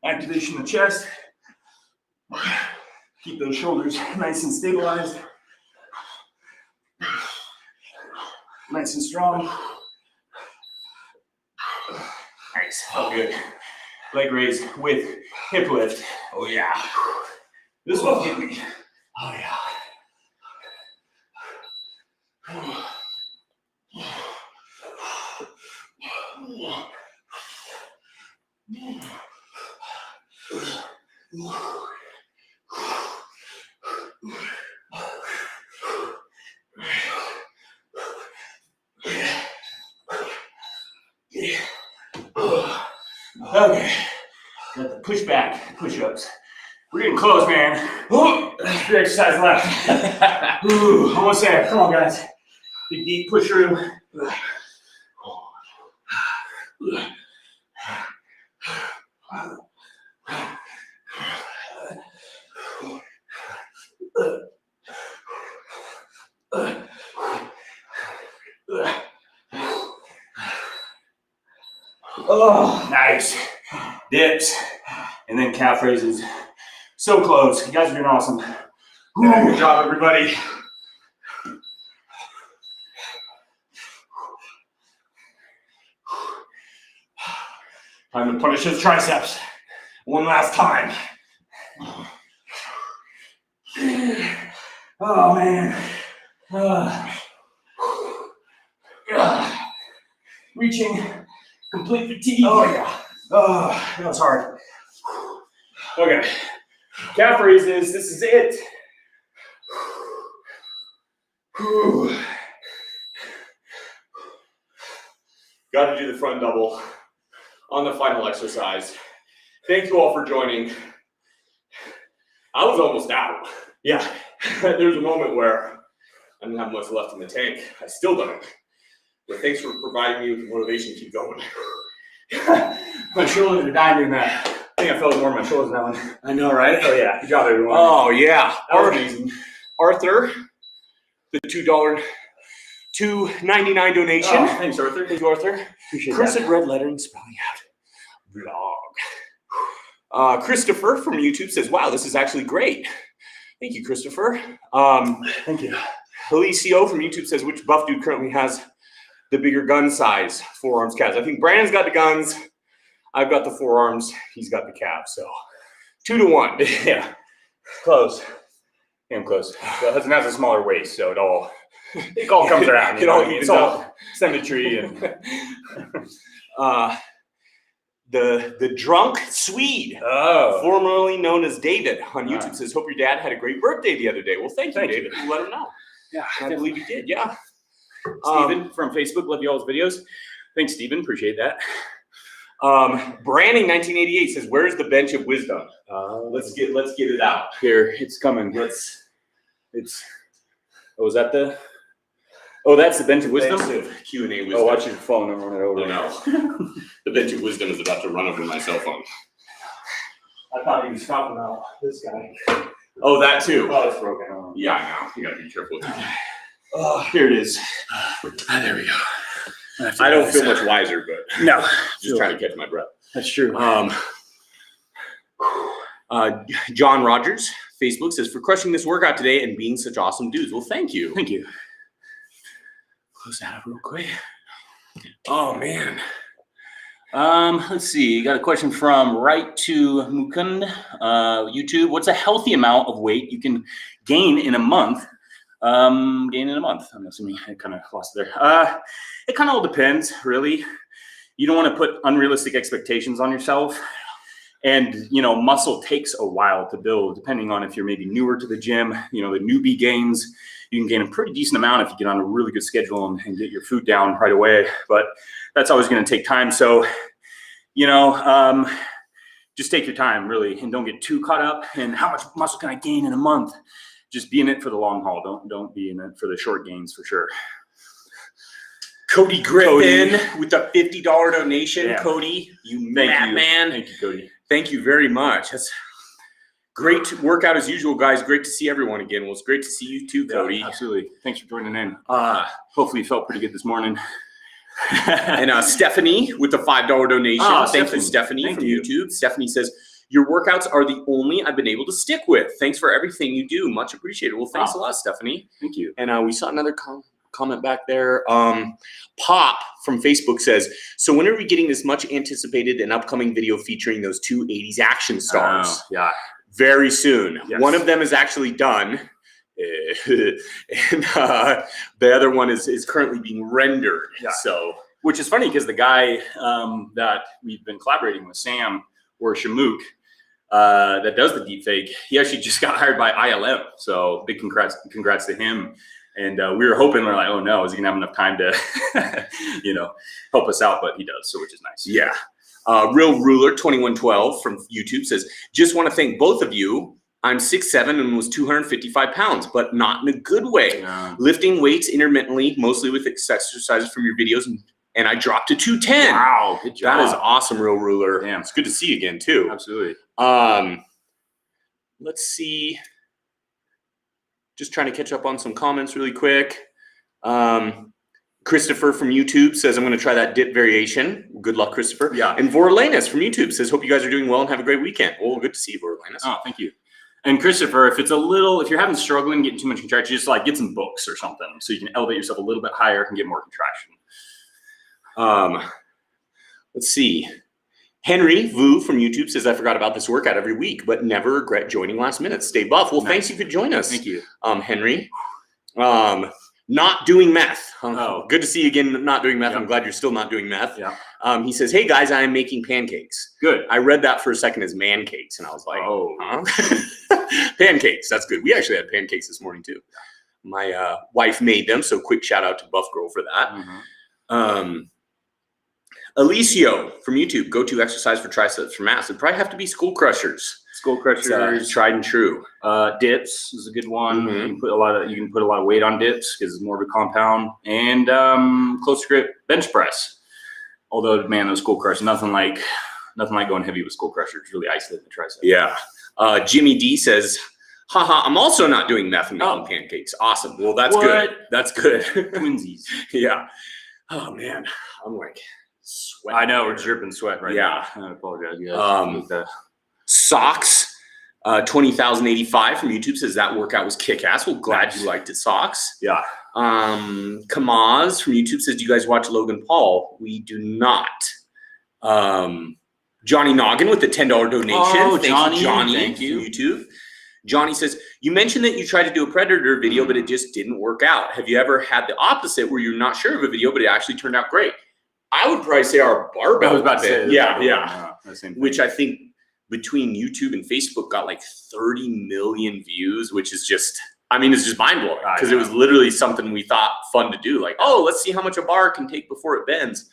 Speaker 2: activation of the chest. Keep those shoulders nice and stabilized. Nice and strong. Nice. Oh, good. Leg raise with hip lift. Oh, yeah. This one hit me. Oh, yeah. Okay, got the push back, push-ups. We're getting close, man. 3 exercises left. Almost there. Come on, guys. Big deep push through. Oh, nice. Dips. And then calf raises. So close. You guys are doing awesome. Good job, everybody. Time to punish his triceps. One last time. Oh, man. Reaching complete fatigue. Oh, yeah. Oh, that was hard. Okay. Calf raises. This is it.
Speaker 1: Whew. Got to do the front double on the final exercise. Thank you all for joining. I was almost out. Yeah, there's a moment where I didn't have much left in the tank. I still don't. But thanks for providing me with the motivation to keep going.
Speaker 2: My shoulders are dying doing that. I think I felt more in my shoulders that one.
Speaker 1: I know, right?
Speaker 2: Oh yeah, good job everyone.
Speaker 1: Oh yeah,
Speaker 2: that was amazing.
Speaker 1: Arthur, the $2.99 donation.
Speaker 2: Oh, thanks, Arthur.
Speaker 1: Thank you, Arthur.
Speaker 2: Appreciate
Speaker 1: Cursive
Speaker 2: that.
Speaker 1: red lettering spelling out vlog. Christopher from YouTube says, "Wow, this is actually great." Thank you, Christopher.
Speaker 2: Thank you.
Speaker 1: Alicio from YouTube says, "Which buff dude currently has the bigger gun size forearms calves?" I think Brandon's got the guns. I've got the forearms. He's got the calves. So 2-1.
Speaker 2: Yeah, close. I'm close. So husband has a smaller waist, so it all comes around.
Speaker 1: It all
Speaker 2: evens
Speaker 1: evens out.
Speaker 2: out. Symmetry and
Speaker 1: the drunk Swede, formerly known as David on YouTube says, "Hope your dad had a great birthday the other day." Well, thank you, David. You let him know.
Speaker 2: Yeah,
Speaker 1: I believe he did. Yeah.
Speaker 2: Steven from Facebook, love you all's videos. Thanks, Steven. Appreciate that.
Speaker 1: Branding 1988 says, "Where's the bench of wisdom?" Let's get it out.
Speaker 2: Here, it's coming. Is that the? Oh, that's the bench of wisdom.
Speaker 1: Q&A wisdom.
Speaker 2: Oh, watch your phone. I'm running over.
Speaker 1: Oh no, the bench of wisdom is about to run over my cell phone.
Speaker 2: I thought he was talking about this guy.
Speaker 1: Oh, that too.
Speaker 2: Oh, it's broken. Oh.
Speaker 1: Yeah, I know. You gotta be careful with that.
Speaker 2: Oh, here it is.
Speaker 1: There we go. I don't feel much wiser, but
Speaker 2: no,
Speaker 1: just trying to catch my breath.
Speaker 2: That's true.
Speaker 1: John Rogers, Facebook says, "For crushing this workout today and being such awesome dudes." Well, thank you.
Speaker 2: Thank you.
Speaker 1: Close that up real quick. Oh man.
Speaker 2: Let's see. Got a question from Right to Mukund, YouTube. What's a healthy amount of weight you can gain in a month? I'm assuming I kind of lost it there. It kind of all depends, really. You don't want to put unrealistic expectations on yourself. And, muscle takes a while to build, depending on if you're maybe newer to the gym. The newbie gains, you can gain a pretty decent amount if you get on a really good schedule and get your food down right away. But that's always going to take time. So, just take your time, really, and don't get too caught up in how much muscle can I gain in a month. Just be in it for the long haul. Don't be in it for the short gains, for sure.
Speaker 1: Cody Griffin with a $50 donation.
Speaker 2: Yeah.
Speaker 1: Cody, you
Speaker 2: Thank
Speaker 1: madman.
Speaker 2: Thank you, Cody.
Speaker 1: Thank you very much. That's great workout as usual, guys. Great to see everyone again. Well, it's great to see you too, Cody.
Speaker 2: Yeah, absolutely. Thanks for joining in. Hopefully you felt pretty good this morning.
Speaker 1: And Stephanie with the $5 donation. Thank you, Stephanie from YouTube. Stephanie says, "Your workouts are the only I've been able to stick with. Thanks for everything you do. Much appreciated." Well, thanks a lot, Stephanie.
Speaker 2: Thank you.
Speaker 1: And we saw another comment back there. Pop from Facebook says, "So when are we getting this much anticipated and upcoming video featuring those two 80s action stars?"
Speaker 2: Yeah.
Speaker 1: Very soon.
Speaker 2: Yes.
Speaker 1: One of them is actually done. And the other one is currently being rendered.
Speaker 2: Yeah.
Speaker 1: So,
Speaker 2: which is funny because the guy that we've been collaborating with, Sam or Shamook, that does the deep fake, he actually just got hired by ILM. So big congrats to him. And we were hoping, we're like, oh no, is he gonna have enough time to, help us out? But he does, so which is nice.
Speaker 1: Yeah. Real Ruler 2112 from YouTube says, "Just want to thank both of you. I'm 6'7" and was 255 pounds, but not in a good way. Lifting weights intermittently, mostly with exercises from your videos, and I dropped to 210.
Speaker 2: Wow, good job.
Speaker 1: That is awesome, Real Ruler.
Speaker 2: Damn.
Speaker 1: It's good to see you again too.
Speaker 2: Absolutely.
Speaker 1: Let's see. Just trying to catch up on some comments really quick. Christopher from YouTube says, "I'm going to try that dip variation." Good luck, Christopher.
Speaker 2: Yeah.
Speaker 1: And Vorlanus from YouTube says, "Hope you guys are doing well and have a great weekend." Well, good to see you, Vorlanus.
Speaker 2: Oh, thank you. And Christopher, if you're having struggling getting too much contraction, just get some books or something so you can elevate yourself a little bit higher and get more contraction.
Speaker 1: Let's see. Henry Vu from YouTube says, "I forgot about this workout every week, but never regret joining last minute. Stay buff." Well, thanks. You could join us.
Speaker 2: Thank you.
Speaker 1: Henry. Not doing meth.
Speaker 2: Oh.
Speaker 1: Good to see you again, not doing meth.
Speaker 2: Yeah.
Speaker 1: I'm glad you're still not doing meth.
Speaker 2: Yeah.
Speaker 1: He says, "Hey guys, I am making pancakes."
Speaker 2: Good.
Speaker 1: I read that for a second as man cakes, and I was like,
Speaker 2: Oh.
Speaker 1: huh? Pancakes, that's good. We actually had pancakes this morning too. My wife made them, so quick shout out to Buff Girl for that. Alicio from YouTube, go-to exercise for triceps for mass. It'd probably have to be skull crushers.
Speaker 2: Skull crushers,
Speaker 1: Tried and true.
Speaker 2: Dips is a good one.
Speaker 1: Mhm.
Speaker 2: You can put a lot of weight on dips because it's more of a compound, and close grip bench press. Although, man, those skull crushers, nothing like going heavy with skull crushers. Really isolate the tricep.
Speaker 1: Yeah. Jimmy D says, haha, I'm also not doing meth and making pancakes. Awesome. Well, that's good. That's good.
Speaker 2: Twinsies.
Speaker 1: Yeah. Oh man, I'm like sweating.
Speaker 2: I know, we're dripping sweat right now. I apologize.
Speaker 1: Socks, 20,085 from YouTube says that workout was kick-ass. Well, glad you liked it, Socks.
Speaker 2: Yeah.
Speaker 1: Kamaz from YouTube says, do you guys watch Logan Paul? We do not. Johnny Noggin with the $10 donation.
Speaker 2: Oh, Johnny.
Speaker 1: Thank you. From YouTube. Johnny says, you mentioned that you tried to do a Predator video, but it just didn't work out. Have you ever had the opposite where you're not sure of a video, but it actually turned out great? I would probably say our barbell.
Speaker 2: I was about to say.
Speaker 1: Yeah. Which I think between YouTube and Facebook got like 30 million views, which is just, it's just mind blowing because it was literally something we thought fun to do. Like, oh, let's see how much a bar can take before it bends.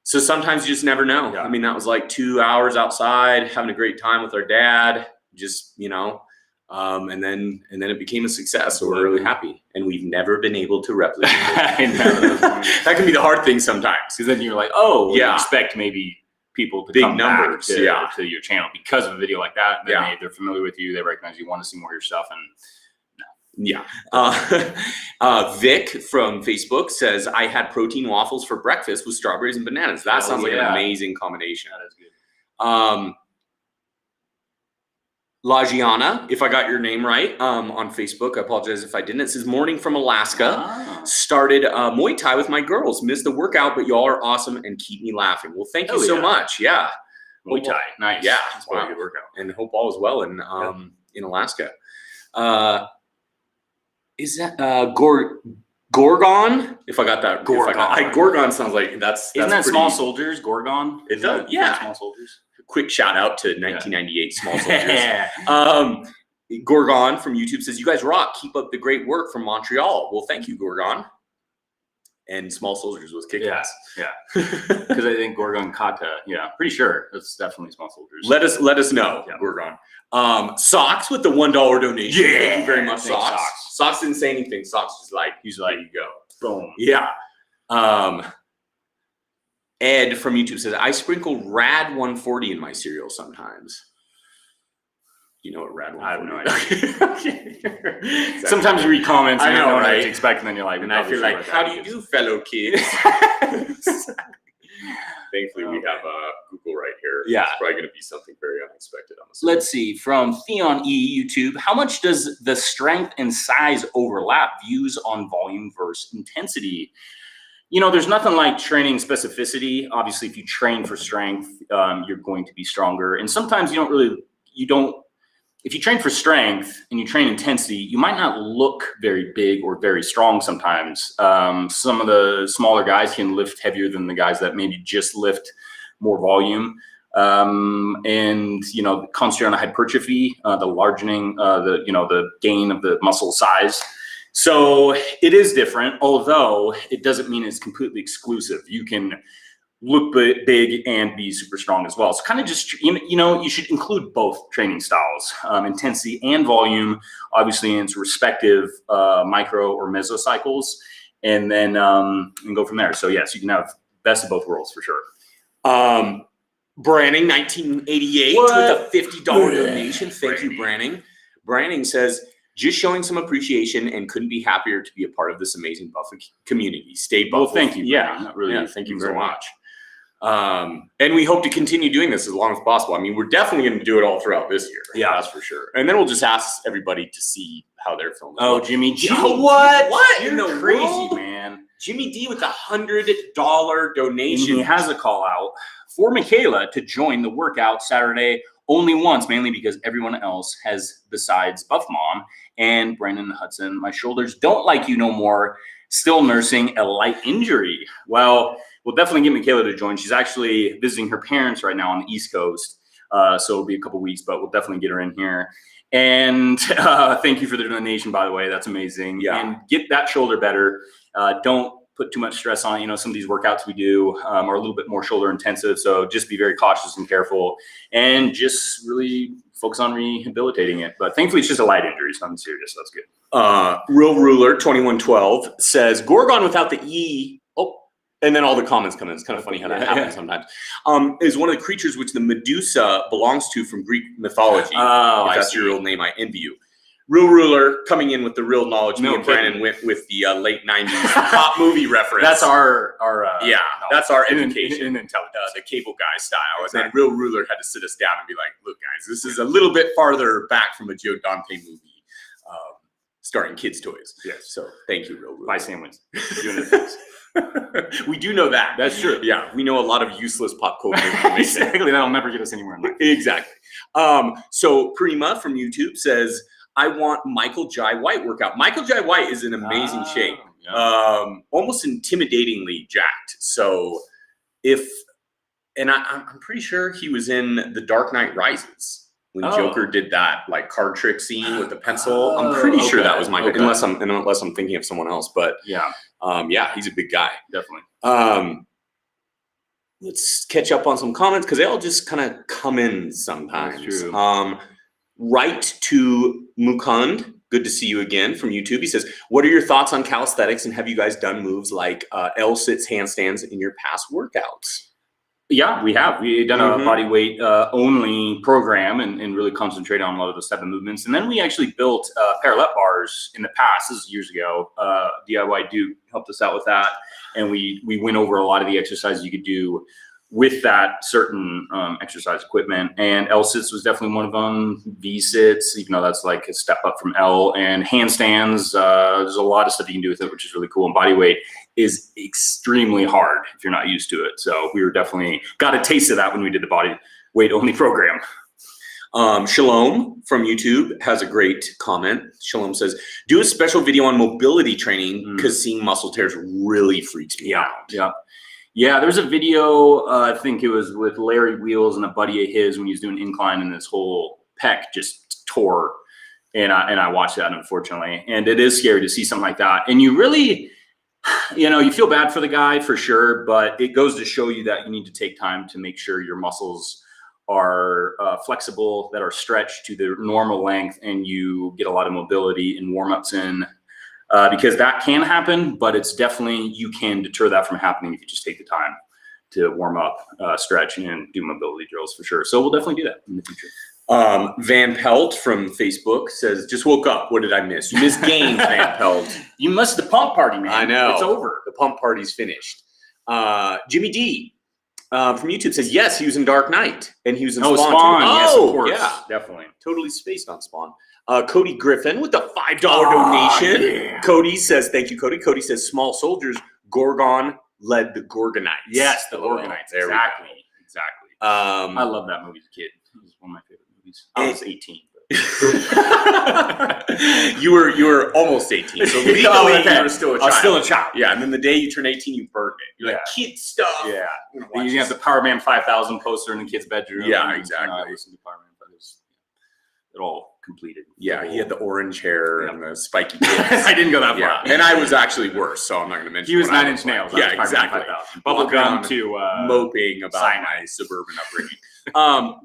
Speaker 1: So sometimes you just never know.
Speaker 2: Yeah.
Speaker 1: That was like 2 hours outside, having a great time with our dad, just, and then it became a success. So we're really happy. And we've never been able to replicate it. That can be the hard thing sometimes.
Speaker 2: Because then you're like, oh, you expect maybe people to
Speaker 1: big
Speaker 2: come
Speaker 1: numbers
Speaker 2: back to your channel because of a video like that. They're familiar with you. They recognize you, want to see more of your stuff. And
Speaker 1: Vic from Facebook says, I had protein waffles for breakfast with strawberries and bananas. That sounds like an amazing combination.
Speaker 2: That is good.
Speaker 1: Lagiana, if I got your name right, on Facebook, I apologize if I didn't. It says, morning from Alaska. Started Muay Thai with my girls. Missed the workout, but y'all are awesome and keep me laughing. Well, thank you so much. Yeah.
Speaker 2: Muay Thai. Nice.
Speaker 1: Yeah.
Speaker 2: It's a good workout.
Speaker 1: And hope all is well in Alaska. Is that Gorgon? If I got that. Gorgon sounds like that's
Speaker 2: Isn't that
Speaker 1: pretty,
Speaker 2: Small Soldiers? Gorgon?
Speaker 1: It does. Yeah.
Speaker 2: Small Soldiers.
Speaker 1: Quick shout out to 1998 Small Soldiers. Gorgon from YouTube says, you guys rock. Keep up the great work from Montreal. Well, thank you, Gorgon. And Small Soldiers was kicking ass.
Speaker 2: Yeah. Because I think Gorgon Kata. Yeah, pretty sure it's definitely Small Soldiers.
Speaker 1: Let us know, Gorgon. Socks with the $1 donation. Yeah. Thank you very much, Socks. Socks didn't say anything. Socks was like, he's like, you go.
Speaker 2: Boom.
Speaker 1: Yeah. Ed from YouTube says, I sprinkle Rad 140 in my cereal sometimes. You know what Rad 140
Speaker 2: I have no idea. Sometimes you read comments and you know what to expect, and then you're like,
Speaker 1: and I feel like, how do you do, fellow kids? Thankfully, we have Google right here.
Speaker 2: Yeah.
Speaker 1: It's probably going to be something very unexpected.
Speaker 2: Let's see. From Theon E YouTube, how much does the strength and size overlap? Views on volume versus intensity. There's nothing like training specificity. Obviously, if you train for strength, you're going to be stronger. And sometimes if you train for strength and you train intensity, you might not look very big or very strong sometimes. Some of the smaller guys can lift heavier than the guys that maybe just lift more volume. And concentrate on hypertrophy, the largening, the gain of the muscle size. So it is different, although it doesn't mean it's completely exclusive. You can look big and be super strong as well. So kind of just, you should include both training styles, intensity and volume, obviously in its respective micro or mesocycles, and then go from there. So yes, you can have best of both worlds for sure.
Speaker 1: Branning, 1988 with a $50 donation. Thank you, Branning. Branning says, just showing some appreciation and couldn't be happier to be a part of this amazing Buffalo community. Stay Buffalo.
Speaker 2: Well, thank you.
Speaker 1: Thank you very much. And we hope to continue doing this as long as possible. We're definitely going to do it all throughout this year.
Speaker 2: Yeah,
Speaker 1: that's for sure. And then we'll just ask everybody to see how they're filming.
Speaker 2: Oh, Jimmy D.
Speaker 1: What?
Speaker 2: You're crazy, man.
Speaker 1: Jimmy D with a $100 donation.
Speaker 2: And he has a call out for Michaela to join the workout Saturday only once, mainly because everyone else has, besides Buff Mom and Brandon Hudson, my shoulders don't like you no more, still nursing a light injury. Well, we'll definitely get Michaela to join. She's actually visiting her parents right now on the East Coast. So it'll be a couple weeks, but we'll definitely get her in here. And thank you for the donation, by the way. That's amazing.
Speaker 1: Yeah.
Speaker 2: And get that shoulder better. Don't put too much stress on it. You know, some of these workouts we do are a little bit more shoulder intensive. So just be very cautious and careful and just really focus on rehabilitating it. But thankfully, it's just a light injury. It's nothing serious. So that's good.
Speaker 1: Real Ruler 2112 says Gorgon without the E. Oh, and then all the comments come in. It's kind of funny how that happens sometimes. Is one of the creatures which the Medusa belongs to from Greek mythology.
Speaker 2: Oh,
Speaker 1: if that's your real name, I envy you. Real Ruler coming in with the real knowledge. Me and Brandon went with the late 90s pop movie reference.
Speaker 2: That's our
Speaker 1: that's our education.
Speaker 2: In intelligence.
Speaker 1: The cable guy style.
Speaker 2: Exactly.
Speaker 1: And then Real Ruler had to sit us down and be like, look, guys, this is a little bit farther back from a Joe Dante movie starring kids' toys.
Speaker 2: Yes.
Speaker 1: So thank you, Real Ruler.
Speaker 2: Bye, sandwich. Doing the things.
Speaker 1: We do know that.
Speaker 2: That's true.
Speaker 1: Yeah, we know a lot of useless pop culture information.
Speaker 2: Exactly. That'll never get us anywhere in life.
Speaker 1: Exactly. So Prima from YouTube says, I want Michael Jai White workout. Michael Jai White is in amazing shape.
Speaker 2: Yeah.
Speaker 1: Almost intimidatingly jacked. So I'm pretty sure he was in The Dark Knight Rises when Joker did that like card trick scene with the pencil. I'm pretty sure that was Michael, unless I'm thinking of someone else. But yeah, he's a big guy.
Speaker 2: Definitely.
Speaker 1: Let's catch up on some comments because they all just kind of come in sometimes.
Speaker 2: That's true.
Speaker 1: Right to Mukund, good to see you again from YouTube. He says, what are your thoughts on calisthenics and have you guys done moves like L-sits, handstands in your past workouts?
Speaker 2: Yeah, we have. We've done a body weight only program and really concentrated on a lot of those type of movements. And then we actually built parallel bars in the past. This is years ago. DIY Duke helped us out with that. And we went over a lot of the exercises you could do with that certain exercise equipment. And L-sits was definitely one of them. V-sits, even though that's like a step up from L. And handstands, there's a lot of stuff you can do with it, which is really cool. And body weight is extremely hard if you're not used to it. So we were definitely got a taste of that when we did the body weight only program.
Speaker 1: Shalom from YouTube has a great comment. Shalom says, do a special video on mobility training because seeing muscle tears really freaks me out.
Speaker 2: Yeah, there's a video, I think it was with Larry Wheels and a buddy of his when he was doing incline and this whole pec just tore. And I watched that, unfortunately. And it is scary to see something like that. And you really, you feel bad for the guy for sure, but it goes to show you that you need to take time to make sure your muscles are flexible, that are stretched to their normal length, and you get a lot of mobility and warm-ups in. Because that can happen, but it's definitely, you can deter that from happening if you just take the time to warm up, stretch, and do mobility drills for sure. So we'll definitely do that in the future.
Speaker 1: Van Pelt from Facebook says, just woke up. What did I miss? You missed games, Van Pelt.
Speaker 2: You missed the pump party, man.
Speaker 1: I know.
Speaker 2: It's over.
Speaker 1: The pump party's finished. Jimmy D from YouTube says, yes, he was in Dark Knight. And he was in Spawn.
Speaker 2: Spawn. Yes, of course.
Speaker 1: Yeah.
Speaker 2: Definitely.
Speaker 1: Totally spaced on Spawn. Cody Griffin with the $5 donation.
Speaker 2: Yeah.
Speaker 1: Cody says, thank you, Cody. Cody says, small soldiers, Gorgon led the Gorgonites.
Speaker 2: Yes, the Gorgonites. Exactly. I love that movie as a kid. It was one of my favorite movies. I was 18.
Speaker 1: you were almost 18. So legally, you were still a child.
Speaker 2: I was still a child.
Speaker 1: Yeah, and then the day you turn 18, you burned it. You're like, kid stuff.
Speaker 2: Yeah. You have the Power Man 5000 poster in the kid's bedroom.
Speaker 1: Yeah, exactly.
Speaker 2: I listened to Power Man, but it all completed.
Speaker 1: Yeah, he had the orange hair and the spiky kids.
Speaker 2: I didn't go that far.
Speaker 1: Yeah. And I was actually worse, so I'm not going to mention.
Speaker 2: He was 9 Inch Nails.
Speaker 1: Yeah, exactly.
Speaker 2: Bubblegum to
Speaker 1: moping about my suburban upbringing.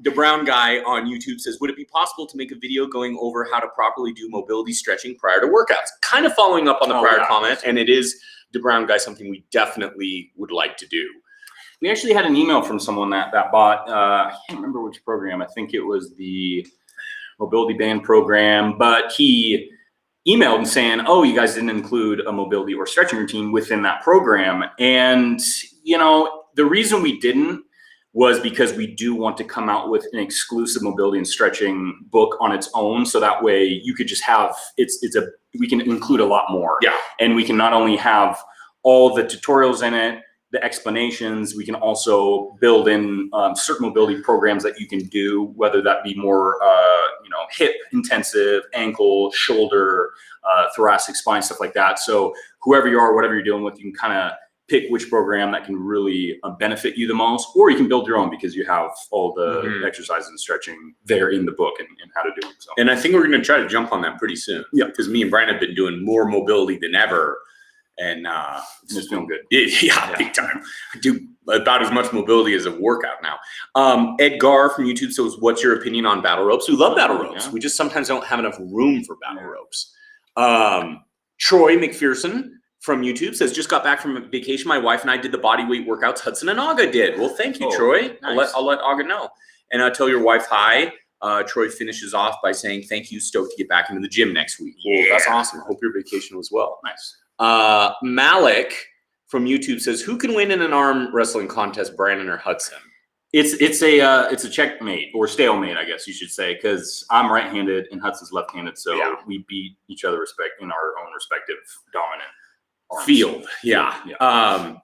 Speaker 1: The Brown guy on YouTube says, would it be possible to make a video going over how to properly do mobility stretching prior to workouts? Kind of following up on the prior comment, and it is, the Brown guy, something we definitely would like to do.
Speaker 2: We actually had an email from someone that bought, I can't remember which program. I think it was the mobility band program, but he emailed and saying, oh, you guys didn't include a mobility or stretching routine within that program. And, the reason we didn't was because we do want to come out with an exclusive mobility and stretching book on its own. So that way you could just have, we can include a lot more.
Speaker 1: Yeah.
Speaker 2: And we can not only have all the tutorials in it, the explanations, we can also build in certain mobility programs that you can do, whether that be more, hip intensive, ankle, shoulder, thoracic, spine, stuff like that. So whoever you are, whatever you're dealing with, you can kind of pick which program that can really benefit you the most, or you can build your own because you have all the exercises and stretching there in the book and how to do it. So.
Speaker 3: And I think we're going to try to jump on that pretty soon.
Speaker 2: Yeah.
Speaker 3: Because me and Brian have been doing more mobility than ever. And
Speaker 2: it's feeling good.
Speaker 3: Yeah, big time. I do about as much mobility as a workout now. Edgar from YouTube says, what's your opinion on battle ropes? We love battle ropes.
Speaker 2: Yeah.
Speaker 3: We just sometimes don't have enough room for battle ropes. Troy McPherson from YouTube says, just got back from a vacation. My wife and I did the bodyweight workouts Hudson and Aga did. Well, thank you, Troy.
Speaker 2: Nice.
Speaker 3: I'll let Aga know. And tell your wife hi. Troy finishes off by saying, thank you. Stoked to get back into the gym next week.
Speaker 2: Yeah.
Speaker 3: Well, that's awesome. Hope your vacation was well.
Speaker 2: Nice.
Speaker 3: Malik from YouTube says, who can win in an arm wrestling contest, Brandon or Hudson?
Speaker 2: It's a checkmate or stalemate, I guess you should say, because I'm right-handed and Hudson's left-handed, so we beat each other in our own respective dominant arms.
Speaker 3: Field. Yeah.
Speaker 2: Yeah.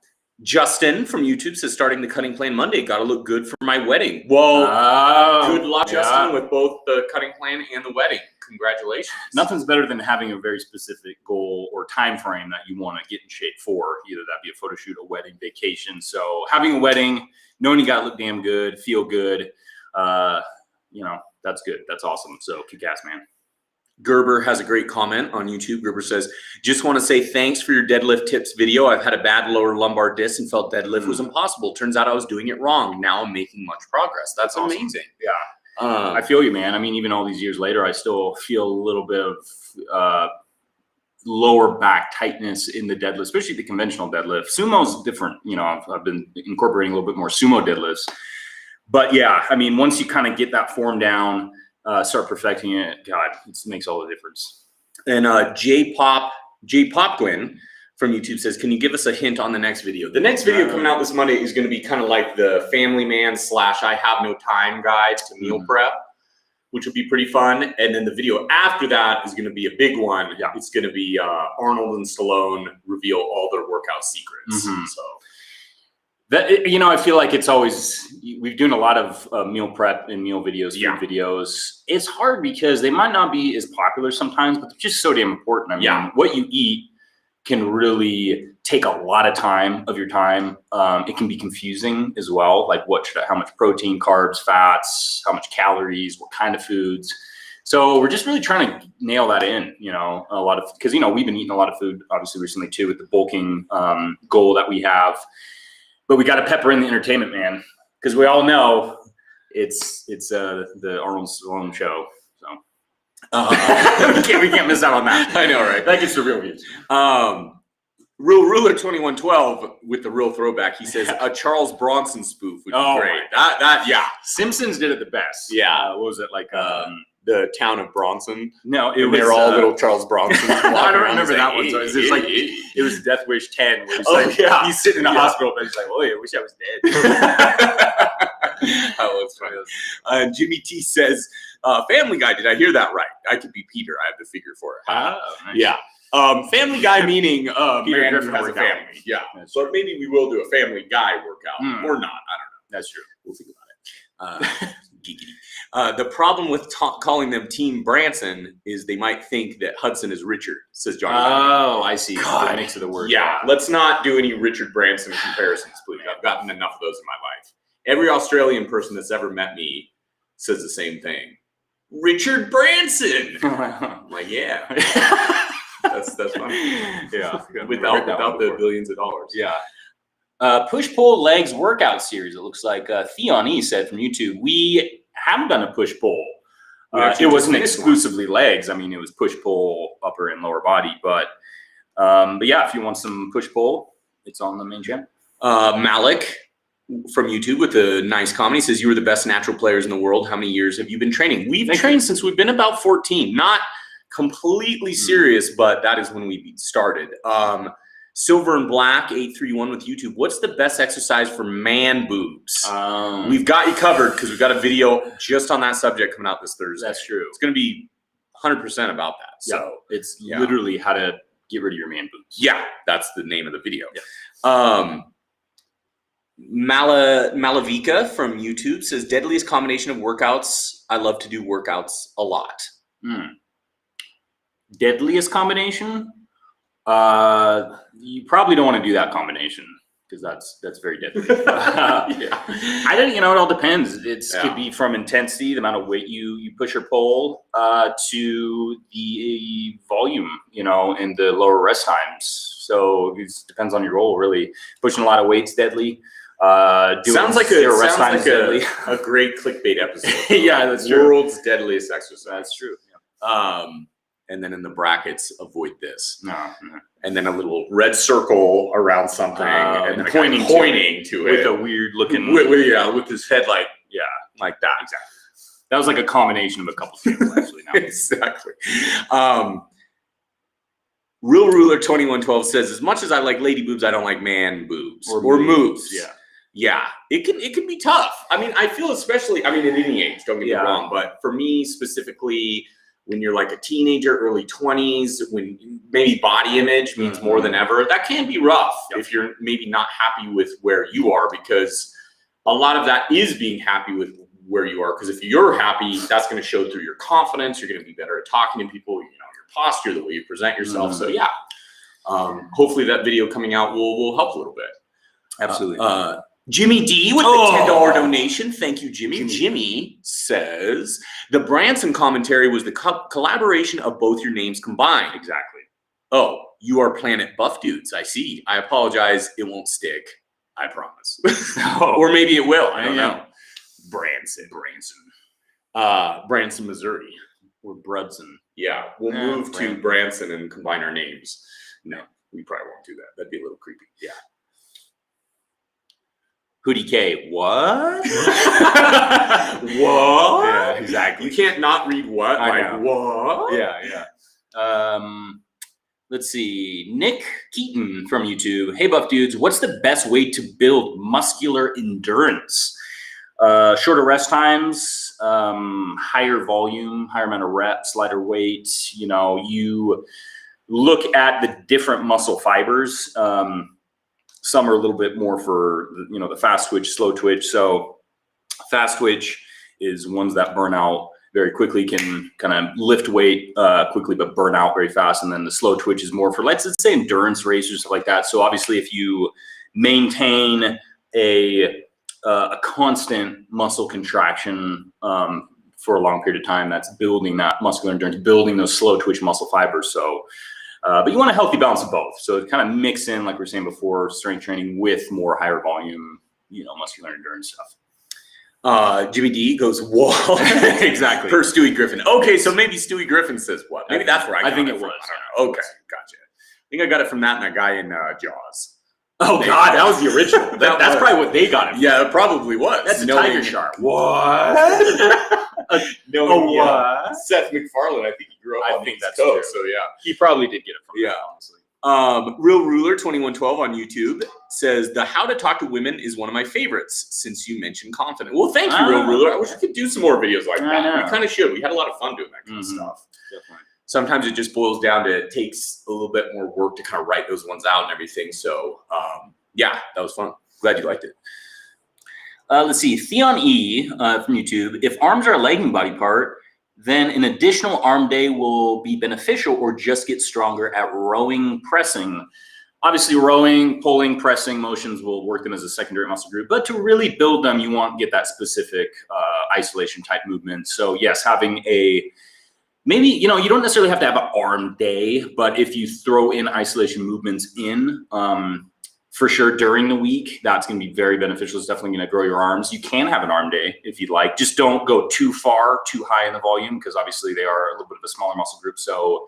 Speaker 3: Justin from YouTube says, starting the cutting plan Monday. Got to look good for my wedding. Well, good luck, Justin, with both the cutting plan and the wedding. Congratulations.
Speaker 2: Nothing's better than having a very specific goal or time frame that you want to get in shape for. Either that be a photo shoot, a wedding, vacation. So having a wedding, knowing you got to look damn good, feel good, that's good. That's awesome. So kick ass, man.
Speaker 3: Gerber has a great comment on YouTube. Gerber says, just want to say thanks for your deadlift tips video. I've had a bad lower lumbar disc and felt deadlift was impossible. Turns out I was doing it wrong. Now I'm making much progress. That's
Speaker 2: awesome.
Speaker 3: Amazing.
Speaker 2: Yeah. I feel you, man. I mean, even all these years later, I still feel a little bit of lower back tightness in the deadlift, especially the conventional deadlift. Sumo's different. I've been incorporating a little bit more sumo deadlifts. But yeah, I mean, once you kind of get that form down, start perfecting it, God, it makes all the difference.
Speaker 3: And J Popwin from YouTube says, can you give us a hint on the next video? The next video coming out this Monday is going to be kind of like the family man / I have no time guide to meal prep, which will be pretty fun. And then the video after that is going to be a big one. Yeah. It's going to be Arnold and Stallone reveal all their workout secrets. So
Speaker 2: that, I feel like it's always, we've doing a lot of meal prep and meal videos, food videos. It's hard because they might not be as popular sometimes, but they're just so damn important. I mean, what you eat can really take a lot of time of your time. It can be confusing as well, like how much protein, carbs, fats, how much calories, what kind of foods. So we're just really trying to nail that in, a lot of, because, we've been eating a lot of food, obviously recently too, with the bulking goal that we have. But we got to pepper in the entertainment, man, because we all know it's the Arnold Stallone show. So we can't miss out on that.
Speaker 3: I know, right?
Speaker 2: That gets the real views.
Speaker 3: Real Ruler 2112 with the real throwback. He says a Charles Bronson spoof would be great. That
Speaker 2: Simpsons did it the best.
Speaker 3: Yeah.
Speaker 2: What was it like?
Speaker 3: The town of Bronson.
Speaker 2: No,
Speaker 3: they're all little Charles Bronsons.
Speaker 2: I don't remember that one. So it was Death Wish 10. Where he's sitting in a hospital bed. He's like, "Oh, I wish I was dead."
Speaker 3: That's funny. Jimmy T says, "Family Guy." Did I hear that right? I could be Peter. I have the figure for it.
Speaker 2: Nice.
Speaker 3: Yeah. Family Guy meaning
Speaker 2: Peter
Speaker 3: man who has a family. Yeah. So maybe we will do a Family Guy workout or not. I don't know.
Speaker 2: That's true.
Speaker 3: We'll think about it. Geekity. The problem with calling them Team Branson is they might think that Hudson is Richard, says Johnny.
Speaker 2: Oh, I see.
Speaker 3: God.
Speaker 2: The mix of the word.
Speaker 3: Yeah. Let's not do any Richard Branson comparisons, please. I've gotten enough of those in my life. Every Australian person that's ever met me says the same thing. Richard Branson. I'm like, yeah. That's funny. Yeah. Without the billions of dollars.
Speaker 2: Yeah. Push-pull legs workout series. It looks like Theon E said from YouTube, we haven't done a push-pull. It wasn't exclusively legs. I mean, it was push-pull, upper and lower body. But yeah, if you want some push-pull, it's on the main channel.
Speaker 3: Malik from YouTube with a nice comment. He says, you were the best natural players in the world. How many years have you been training? We've trained since we've been about 14. Not completely serious, but that is when we started. Silver and Black 831 with YouTube. What's the best exercise for man boobs? We've got you covered because we've got a video just on that subject coming out this Thursday.
Speaker 2: That's true.
Speaker 3: It's going to be 100% about that. So
Speaker 2: it's literally how to get rid of your man boobs.
Speaker 3: Yeah, that's the name of the video. Yeah. Malavika from YouTube says, deadliest combination of workouts. I love to do workouts a lot.
Speaker 2: Deadliest combination? You probably don't want to do that combination because that's very deadly. I don't, it all depends. Could be from intensity, the amount of weight you push or pull, to the volume, and the lower rest times. So it depends on your goal, really. Pushing a lot of weight's deadly.
Speaker 3: Sounds like a great clickbait episode.
Speaker 2: Yeah, that's true.
Speaker 3: World's deadliest exercise.
Speaker 2: That's true.
Speaker 3: And then in the brackets, avoid this.
Speaker 2: No.
Speaker 3: And then a little red circle around something, and then
Speaker 2: pointing
Speaker 3: to it
Speaker 2: with a weird looking,
Speaker 3: with his head like that.
Speaker 2: Exactly. That was like a combination of a couple things, actually. Now.
Speaker 3: Exactly. Real Ruler 2112 says, as much as I like lady boobs, I don't like man boobs or moves. Yeah. It can be tough. I mean, I feel especially, at any age, don't get me wrong, but for me specifically, when you're like a teenager, early 20s, when maybe body image means more than ever, that can be rough if you're maybe not happy with where you are, because a lot of that is being happy with where you are. Because if you're happy, that's going to show through your confidence. You're going to be better at talking to people, your posture, the way you present yourself. So hopefully that video coming out will help a little bit.
Speaker 2: Absolutely.
Speaker 3: Jimmy D with the $10 donation. Thank you, Jimmy. Jimmy says, the Branson commentary was the collaboration of both your names combined.
Speaker 2: Exactly.
Speaker 3: Oh, you are Planet Buff Dudes. I see. I apologize. It won't stick. I promise. Or maybe it will. I don't know. Branson, Missouri.
Speaker 2: Or Brudson.
Speaker 3: Yeah, we'll move to Branson and combine our names. No, we probably won't do that. That'd be a little creepy. Yeah. Hoodie K, what? What?
Speaker 2: Yeah, exactly.
Speaker 3: You can't not read what.
Speaker 2: I know.
Speaker 3: What?
Speaker 2: Yeah. Let's see. Nick Keaton from YouTube. Hey, Buff Dudes, what's the best way to build muscular endurance? Shorter rest times, higher volume, higher amount of reps, lighter weight. You look at the different muscle fibers. Some are a little bit more for, the fast twitch, slow twitch. So fast twitch is ones that burn out very quickly, can kind of lift weight quickly, but burn out very fast. And then the slow twitch is more for, let's say, endurance races, stuff like that. So obviously if you maintain a constant muscle contraction for a long period of time, that's building that muscular endurance, building those slow twitch muscle fibers. So but you want a healthy balance of both. So it kind of mix in, like we were saying before, strength training with more higher volume, muscular endurance stuff.
Speaker 3: Jimmy D goes, whoa.
Speaker 2: Exactly.
Speaker 3: Per Stewie Griffin. Okay, so maybe Stewie Griffin says what? Maybe that's where I
Speaker 2: think
Speaker 3: it
Speaker 2: it
Speaker 3: from.
Speaker 2: was.
Speaker 3: I don't know. Okay, gotcha. I think I got it from that and that guy in Jaws.
Speaker 2: Oh, God, that was the original. That's probably what they got it from.
Speaker 3: Yeah, it probably was.
Speaker 2: That's a tiger shark.
Speaker 3: What?
Speaker 2: What?
Speaker 3: Seth MacFarlane, I think he grew up on the East Coast, so yeah.
Speaker 2: He probably did get it from
Speaker 3: that, honestly. Real Ruler 2112 on YouTube says, the How to Talk to Women is one of my favorites since you mentioned confidence. Well, thank you, Real Ruler. I wish we could do some more videos like that. We kind of should. We had a lot of fun doing that kind of stuff.
Speaker 2: Definitely.
Speaker 3: Sometimes it just boils down to, it takes a little bit more work to kind of write those ones out and everything. So, that was fun. Glad you liked it.
Speaker 2: Let's see. Theon E from YouTube. If arms are a lagging body part, then an additional arm day will be beneficial, or just get stronger at rowing, pressing. Obviously, rowing, pulling, pressing motions will work them as a secondary muscle group. But to really build them, you want to get that specific isolation type movement. So yes, having maybe, you don't necessarily have to have an arm day, but if you throw in isolation movements in, for sure during the week, that's going to be very beneficial. It's definitely going to grow your arms. You can have an arm day if you'd like. Just don't go too far, too high in the volume, because obviously they are a little bit of a smaller muscle group. So,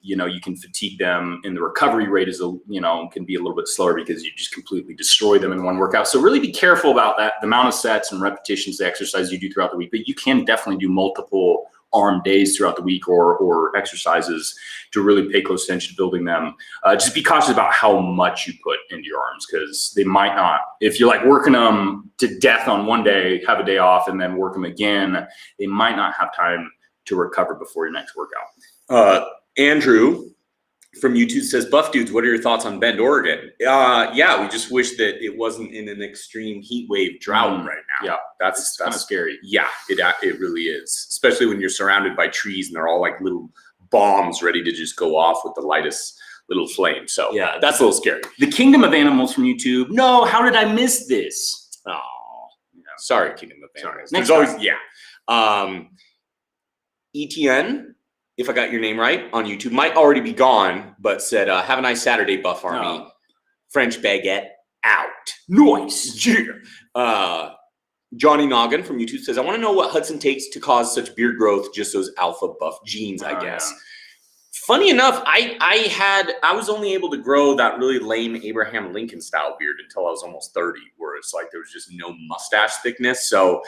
Speaker 2: you can fatigue them, and the recovery rate is, can be a little bit slower because you just completely destroy them in one workout. So really be careful about that, the amount of sets and repetitions, the exercise you do throughout the week. But you can definitely do multiple arm days throughout the week or exercises to really pay close attention to building them. Just be cautious about how much you put into your arms, because they might not, if you're like working them to death on one day, have a day off and then work them again, they might not have time to recover before your next workout.
Speaker 3: Andrew from YouTube says, Buff Dudes, what are your thoughts on Bend, Oregon? We just wish that it wasn't in an extreme heat wave drought right now.
Speaker 2: Yeah, that's kind of scary.
Speaker 3: Yeah, it really is, especially when you're surrounded by trees and they're all like little bombs ready to just go off with the lightest little flame. So
Speaker 2: Yeah.
Speaker 3: that's a little scary.
Speaker 2: The Kingdom of Animals from YouTube. No, how did I miss this?
Speaker 3: Oh, sorry, Kingdom of Animals.
Speaker 2: Next
Speaker 3: There's always,
Speaker 2: time.
Speaker 3: yeah. ETN, if I got your name right, on YouTube, might already be gone, but said, have a nice Saturday, Buff Army.
Speaker 2: Oh.
Speaker 3: French baguette out.
Speaker 2: Nice.
Speaker 3: Yeah. Johnny Noggin from YouTube says, I want to know what Hudson takes to cause such beard growth, just those alpha buff genes, I guess.
Speaker 2: Yeah.
Speaker 3: Funny enough, I was only able to grow that really lame Abraham Lincoln style beard until I was almost 30, where it's like there was just no mustache thickness. So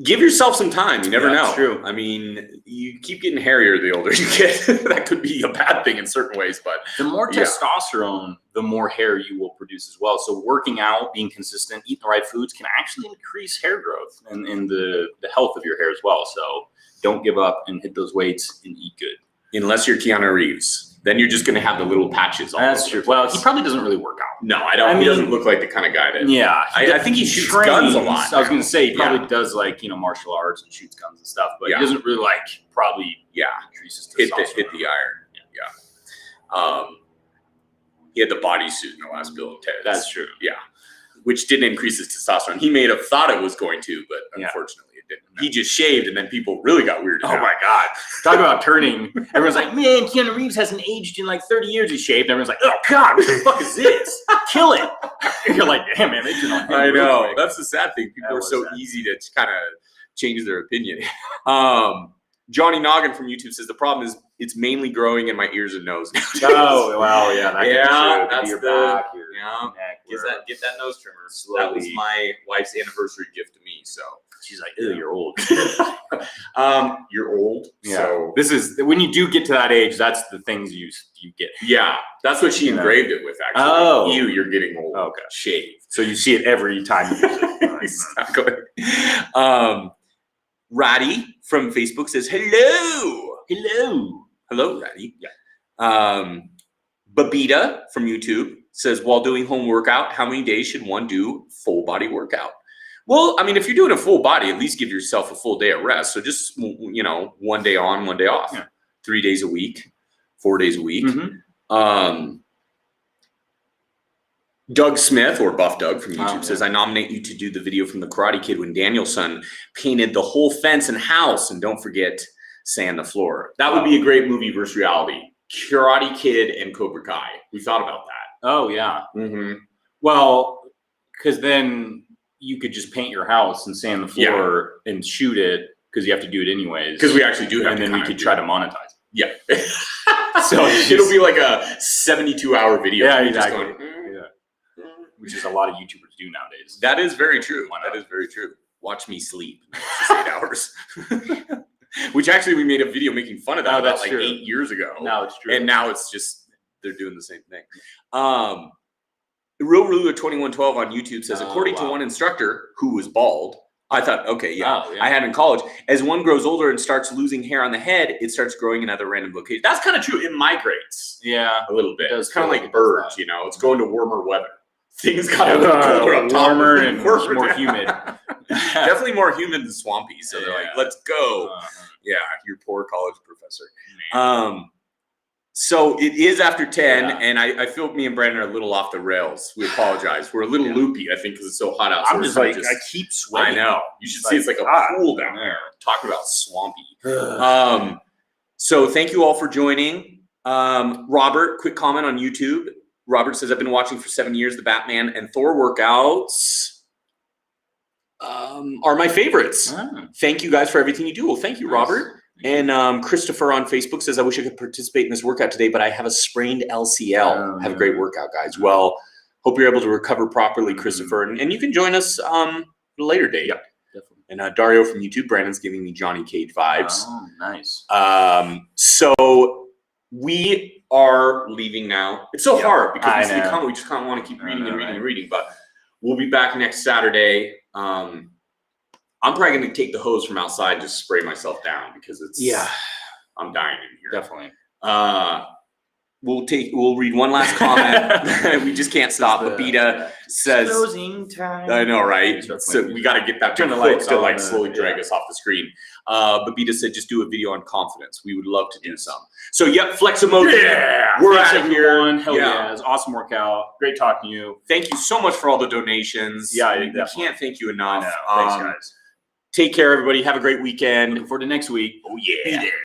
Speaker 3: give yourself some time. You never know.
Speaker 2: That's true.
Speaker 3: I mean, you keep getting hairier the older you get. That could be a bad thing in certain ways, but
Speaker 2: The more
Speaker 3: Yeah.
Speaker 2: testosterone, the more hair you will produce as well. So working out, being consistent, eating the right foods can actually increase hair growth and the health of your hair as well. So don't give up and hit those weights and eat good.
Speaker 3: unless you're Keanu Reeves, then you're just going to have the little patches all
Speaker 2: That's
Speaker 3: over
Speaker 2: true.
Speaker 3: the
Speaker 2: Well,
Speaker 3: place.
Speaker 2: he probably doesn't really work out.
Speaker 3: No, I don't.
Speaker 2: I
Speaker 3: He
Speaker 2: mean-
Speaker 3: doesn't look like the kind of guy that.
Speaker 2: Yeah.
Speaker 3: I think he shoots guns a lot.
Speaker 2: I was going to say, he
Speaker 3: Yeah.
Speaker 2: probably does like, martial arts and shoots guns and stuff, but
Speaker 3: Yeah.
Speaker 2: he doesn't really probably
Speaker 3: Yeah,
Speaker 2: increases
Speaker 3: hit
Speaker 2: testosterone.
Speaker 3: the iron. Yeah. He had the bodysuit in the last Bill and Ted.
Speaker 2: That's true.
Speaker 3: Which didn't increase his testosterone. He may have thought it was going to, but
Speaker 2: Yeah.
Speaker 3: unfortunately it didn't. He just shaved, and then people really got weirded
Speaker 2: Oh
Speaker 3: out.
Speaker 2: my God. Talk about turning. Everyone's like, man, Keanu Reeves hasn't aged in like 30 years. He shaved. Everyone's like, oh God, what the fuck is this? Kill it. And you're like, damn, man, they turn on him
Speaker 3: I
Speaker 2: real
Speaker 3: know.
Speaker 2: quick.
Speaker 3: That's the sad thing. People
Speaker 2: That
Speaker 3: are
Speaker 2: was
Speaker 3: so
Speaker 2: sad.
Speaker 3: easy to kind of change their opinion. Johnny Noggin from YouTube says the problem is it's mainly growing in my ears and nose.
Speaker 2: Oh, well, yeah. That
Speaker 3: Yeah,
Speaker 2: can be true.
Speaker 3: that's
Speaker 2: Your
Speaker 3: the-
Speaker 2: back, your
Speaker 3: yeah.
Speaker 2: neck.
Speaker 3: Get that nose trimmer. That
Speaker 2: Slowly.
Speaker 3: was my wife's anniversary gift to me. So
Speaker 2: She's like, ew, you're old.
Speaker 3: you're old.
Speaker 2: Yeah.
Speaker 3: So
Speaker 2: This is, when you do get to that age, that's the things you get.
Speaker 3: yeah, that's what she
Speaker 2: You know.
Speaker 3: engraved it with. Actually,
Speaker 2: Oh.
Speaker 3: you're getting old.
Speaker 2: Okay.
Speaker 3: Shaved.
Speaker 2: So you see it every time you use it.
Speaker 3: Exactly. Ratty from Facebook says, hello. Hello, Ratty.
Speaker 2: Yeah.
Speaker 3: Babita from YouTube says, while doing home workout, how many days should one do full body workout? Well, I mean, if you're doing a full body, at least give yourself a full day of rest. So just, 1 day on, 1 day off,
Speaker 2: Yeah.
Speaker 3: 3 days a week, 4 days a week.
Speaker 2: Mhm.
Speaker 3: Doug Smith, or Buff Doug from YouTube,
Speaker 2: Oh,
Speaker 3: says,
Speaker 2: yeah.
Speaker 3: I nominate you to do the video from the Karate Kid when Danielson painted the whole fence and house, and don't forget sand the floor. That would be a great movie versus reality. Karate Kid and Cobra Kai. We thought about that.
Speaker 2: Oh, yeah.
Speaker 3: Mm-hmm.
Speaker 2: Well, because then you could just paint your house and sand the floor and shoot it because you have to do it anyways.
Speaker 3: Because we actually do have
Speaker 2: and
Speaker 3: to
Speaker 2: then we
Speaker 3: kind
Speaker 2: could
Speaker 3: of
Speaker 2: try to monetize it.
Speaker 3: Yeah.
Speaker 2: So it's
Speaker 3: it'll
Speaker 2: just-
Speaker 3: be like a 72-hour video.
Speaker 2: Yeah,
Speaker 3: You're just
Speaker 2: exactly.
Speaker 3: going,
Speaker 2: Which is a lot of YouTubers do nowadays.
Speaker 3: That is very true.
Speaker 2: Why not?
Speaker 3: That is very true. Watch me sleep. It's just 8 hours. Which actually we made a video making fun of that
Speaker 2: Oh,
Speaker 3: about
Speaker 2: that's
Speaker 3: like
Speaker 2: true.
Speaker 3: 8 years ago.
Speaker 2: Now it's true.
Speaker 3: And now it's just they're doing the same thing. The Real Ruler 2112 on YouTube says,
Speaker 2: Oh,
Speaker 3: according to
Speaker 2: wow.
Speaker 3: one instructor who was bald, I thought, okay, yeah,
Speaker 2: Oh, yeah.
Speaker 3: I had in college. As one grows older and starts losing hair on the head, it starts growing in other random locations. That's kind of true. It migrates
Speaker 2: Yeah.
Speaker 3: a little bit.
Speaker 2: It does
Speaker 3: It's kind of
Speaker 2: feel
Speaker 3: like
Speaker 2: like it does
Speaker 3: birds,
Speaker 2: that.
Speaker 3: It's going to warmer weather. Things got a little colder up top.
Speaker 2: warmer and more humid.
Speaker 3: Definitely more humid than swampy. So they're like,
Speaker 2: Yeah.
Speaker 3: let's go.
Speaker 2: Uh-huh.
Speaker 3: Yeah, your poor college professor. So it is after 10,
Speaker 2: Yeah.
Speaker 3: and I feel me and Brandon are a little off the rails. We apologize. We're a little loopy, I think, because it's so hot out. So
Speaker 2: I'm
Speaker 3: we're
Speaker 2: just
Speaker 3: kinda
Speaker 2: like, I keep
Speaker 3: I
Speaker 2: sweating.
Speaker 3: know. You should see it's like a
Speaker 2: hot.
Speaker 3: pool down there. Talk about swampy. So thank you all for joining. Robert, quick comment on YouTube. Robert says, I've been watching for 7 years. The Batman and Thor workouts are my favorites.
Speaker 2: Ah,
Speaker 3: Thank you guys for everything you do. Well, thank you,
Speaker 2: nice.
Speaker 3: Robert. And Christopher on Facebook says, I wish I could participate in this workout today, but I have a sprained LCL.
Speaker 2: Oh,
Speaker 3: Have a
Speaker 2: no.
Speaker 3: great workout, guys. Well, hope you're able to recover properly, Christopher. And you can join us at a later date.
Speaker 2: Yeah, definitely.
Speaker 3: And Dario from YouTube, Brandon's giving me Johnny Cage vibes.
Speaker 2: Oh, nice.
Speaker 3: So we are leaving now. It's so
Speaker 2: Yeah,
Speaker 3: hard because
Speaker 2: I
Speaker 3: we see the
Speaker 2: know.
Speaker 3: comment. We just kind of want to keep
Speaker 2: I
Speaker 3: reading
Speaker 2: know,
Speaker 3: and reading
Speaker 2: right?
Speaker 3: and reading. But we'll be back next Saturday. I'm probably going to take the hose from outside, just spray myself down because it's I'm dying in here.
Speaker 2: Definitely.
Speaker 3: We'll read one last comment. We just can't stop. Babita says,
Speaker 2: Closing time.
Speaker 3: I know, right?
Speaker 2: Start
Speaker 3: So
Speaker 2: playing
Speaker 3: we got to get that
Speaker 2: Turn the
Speaker 3: hook
Speaker 2: lights
Speaker 3: to
Speaker 2: on,
Speaker 3: like slowly drag
Speaker 2: yeah.
Speaker 3: us off the screen. Babita said, just do a video on confidence. We would love to do some. So, yep, flex emoji.
Speaker 2: Yeah,
Speaker 3: We're
Speaker 2: thanks,
Speaker 3: out of here.
Speaker 2: everyone. Hell
Speaker 3: Yeah.
Speaker 2: yeah, it's an awesome workout. Great talking to you.
Speaker 3: Thank you so much for all the donations.
Speaker 2: Yeah,
Speaker 3: we
Speaker 2: definitely.
Speaker 3: can't thank you
Speaker 2: I
Speaker 3: enough.
Speaker 2: know. Thanks, guys.
Speaker 3: Take care, everybody. Have a great weekend.
Speaker 2: Looking forward to next week.
Speaker 3: Oh, yeah.
Speaker 2: Be there.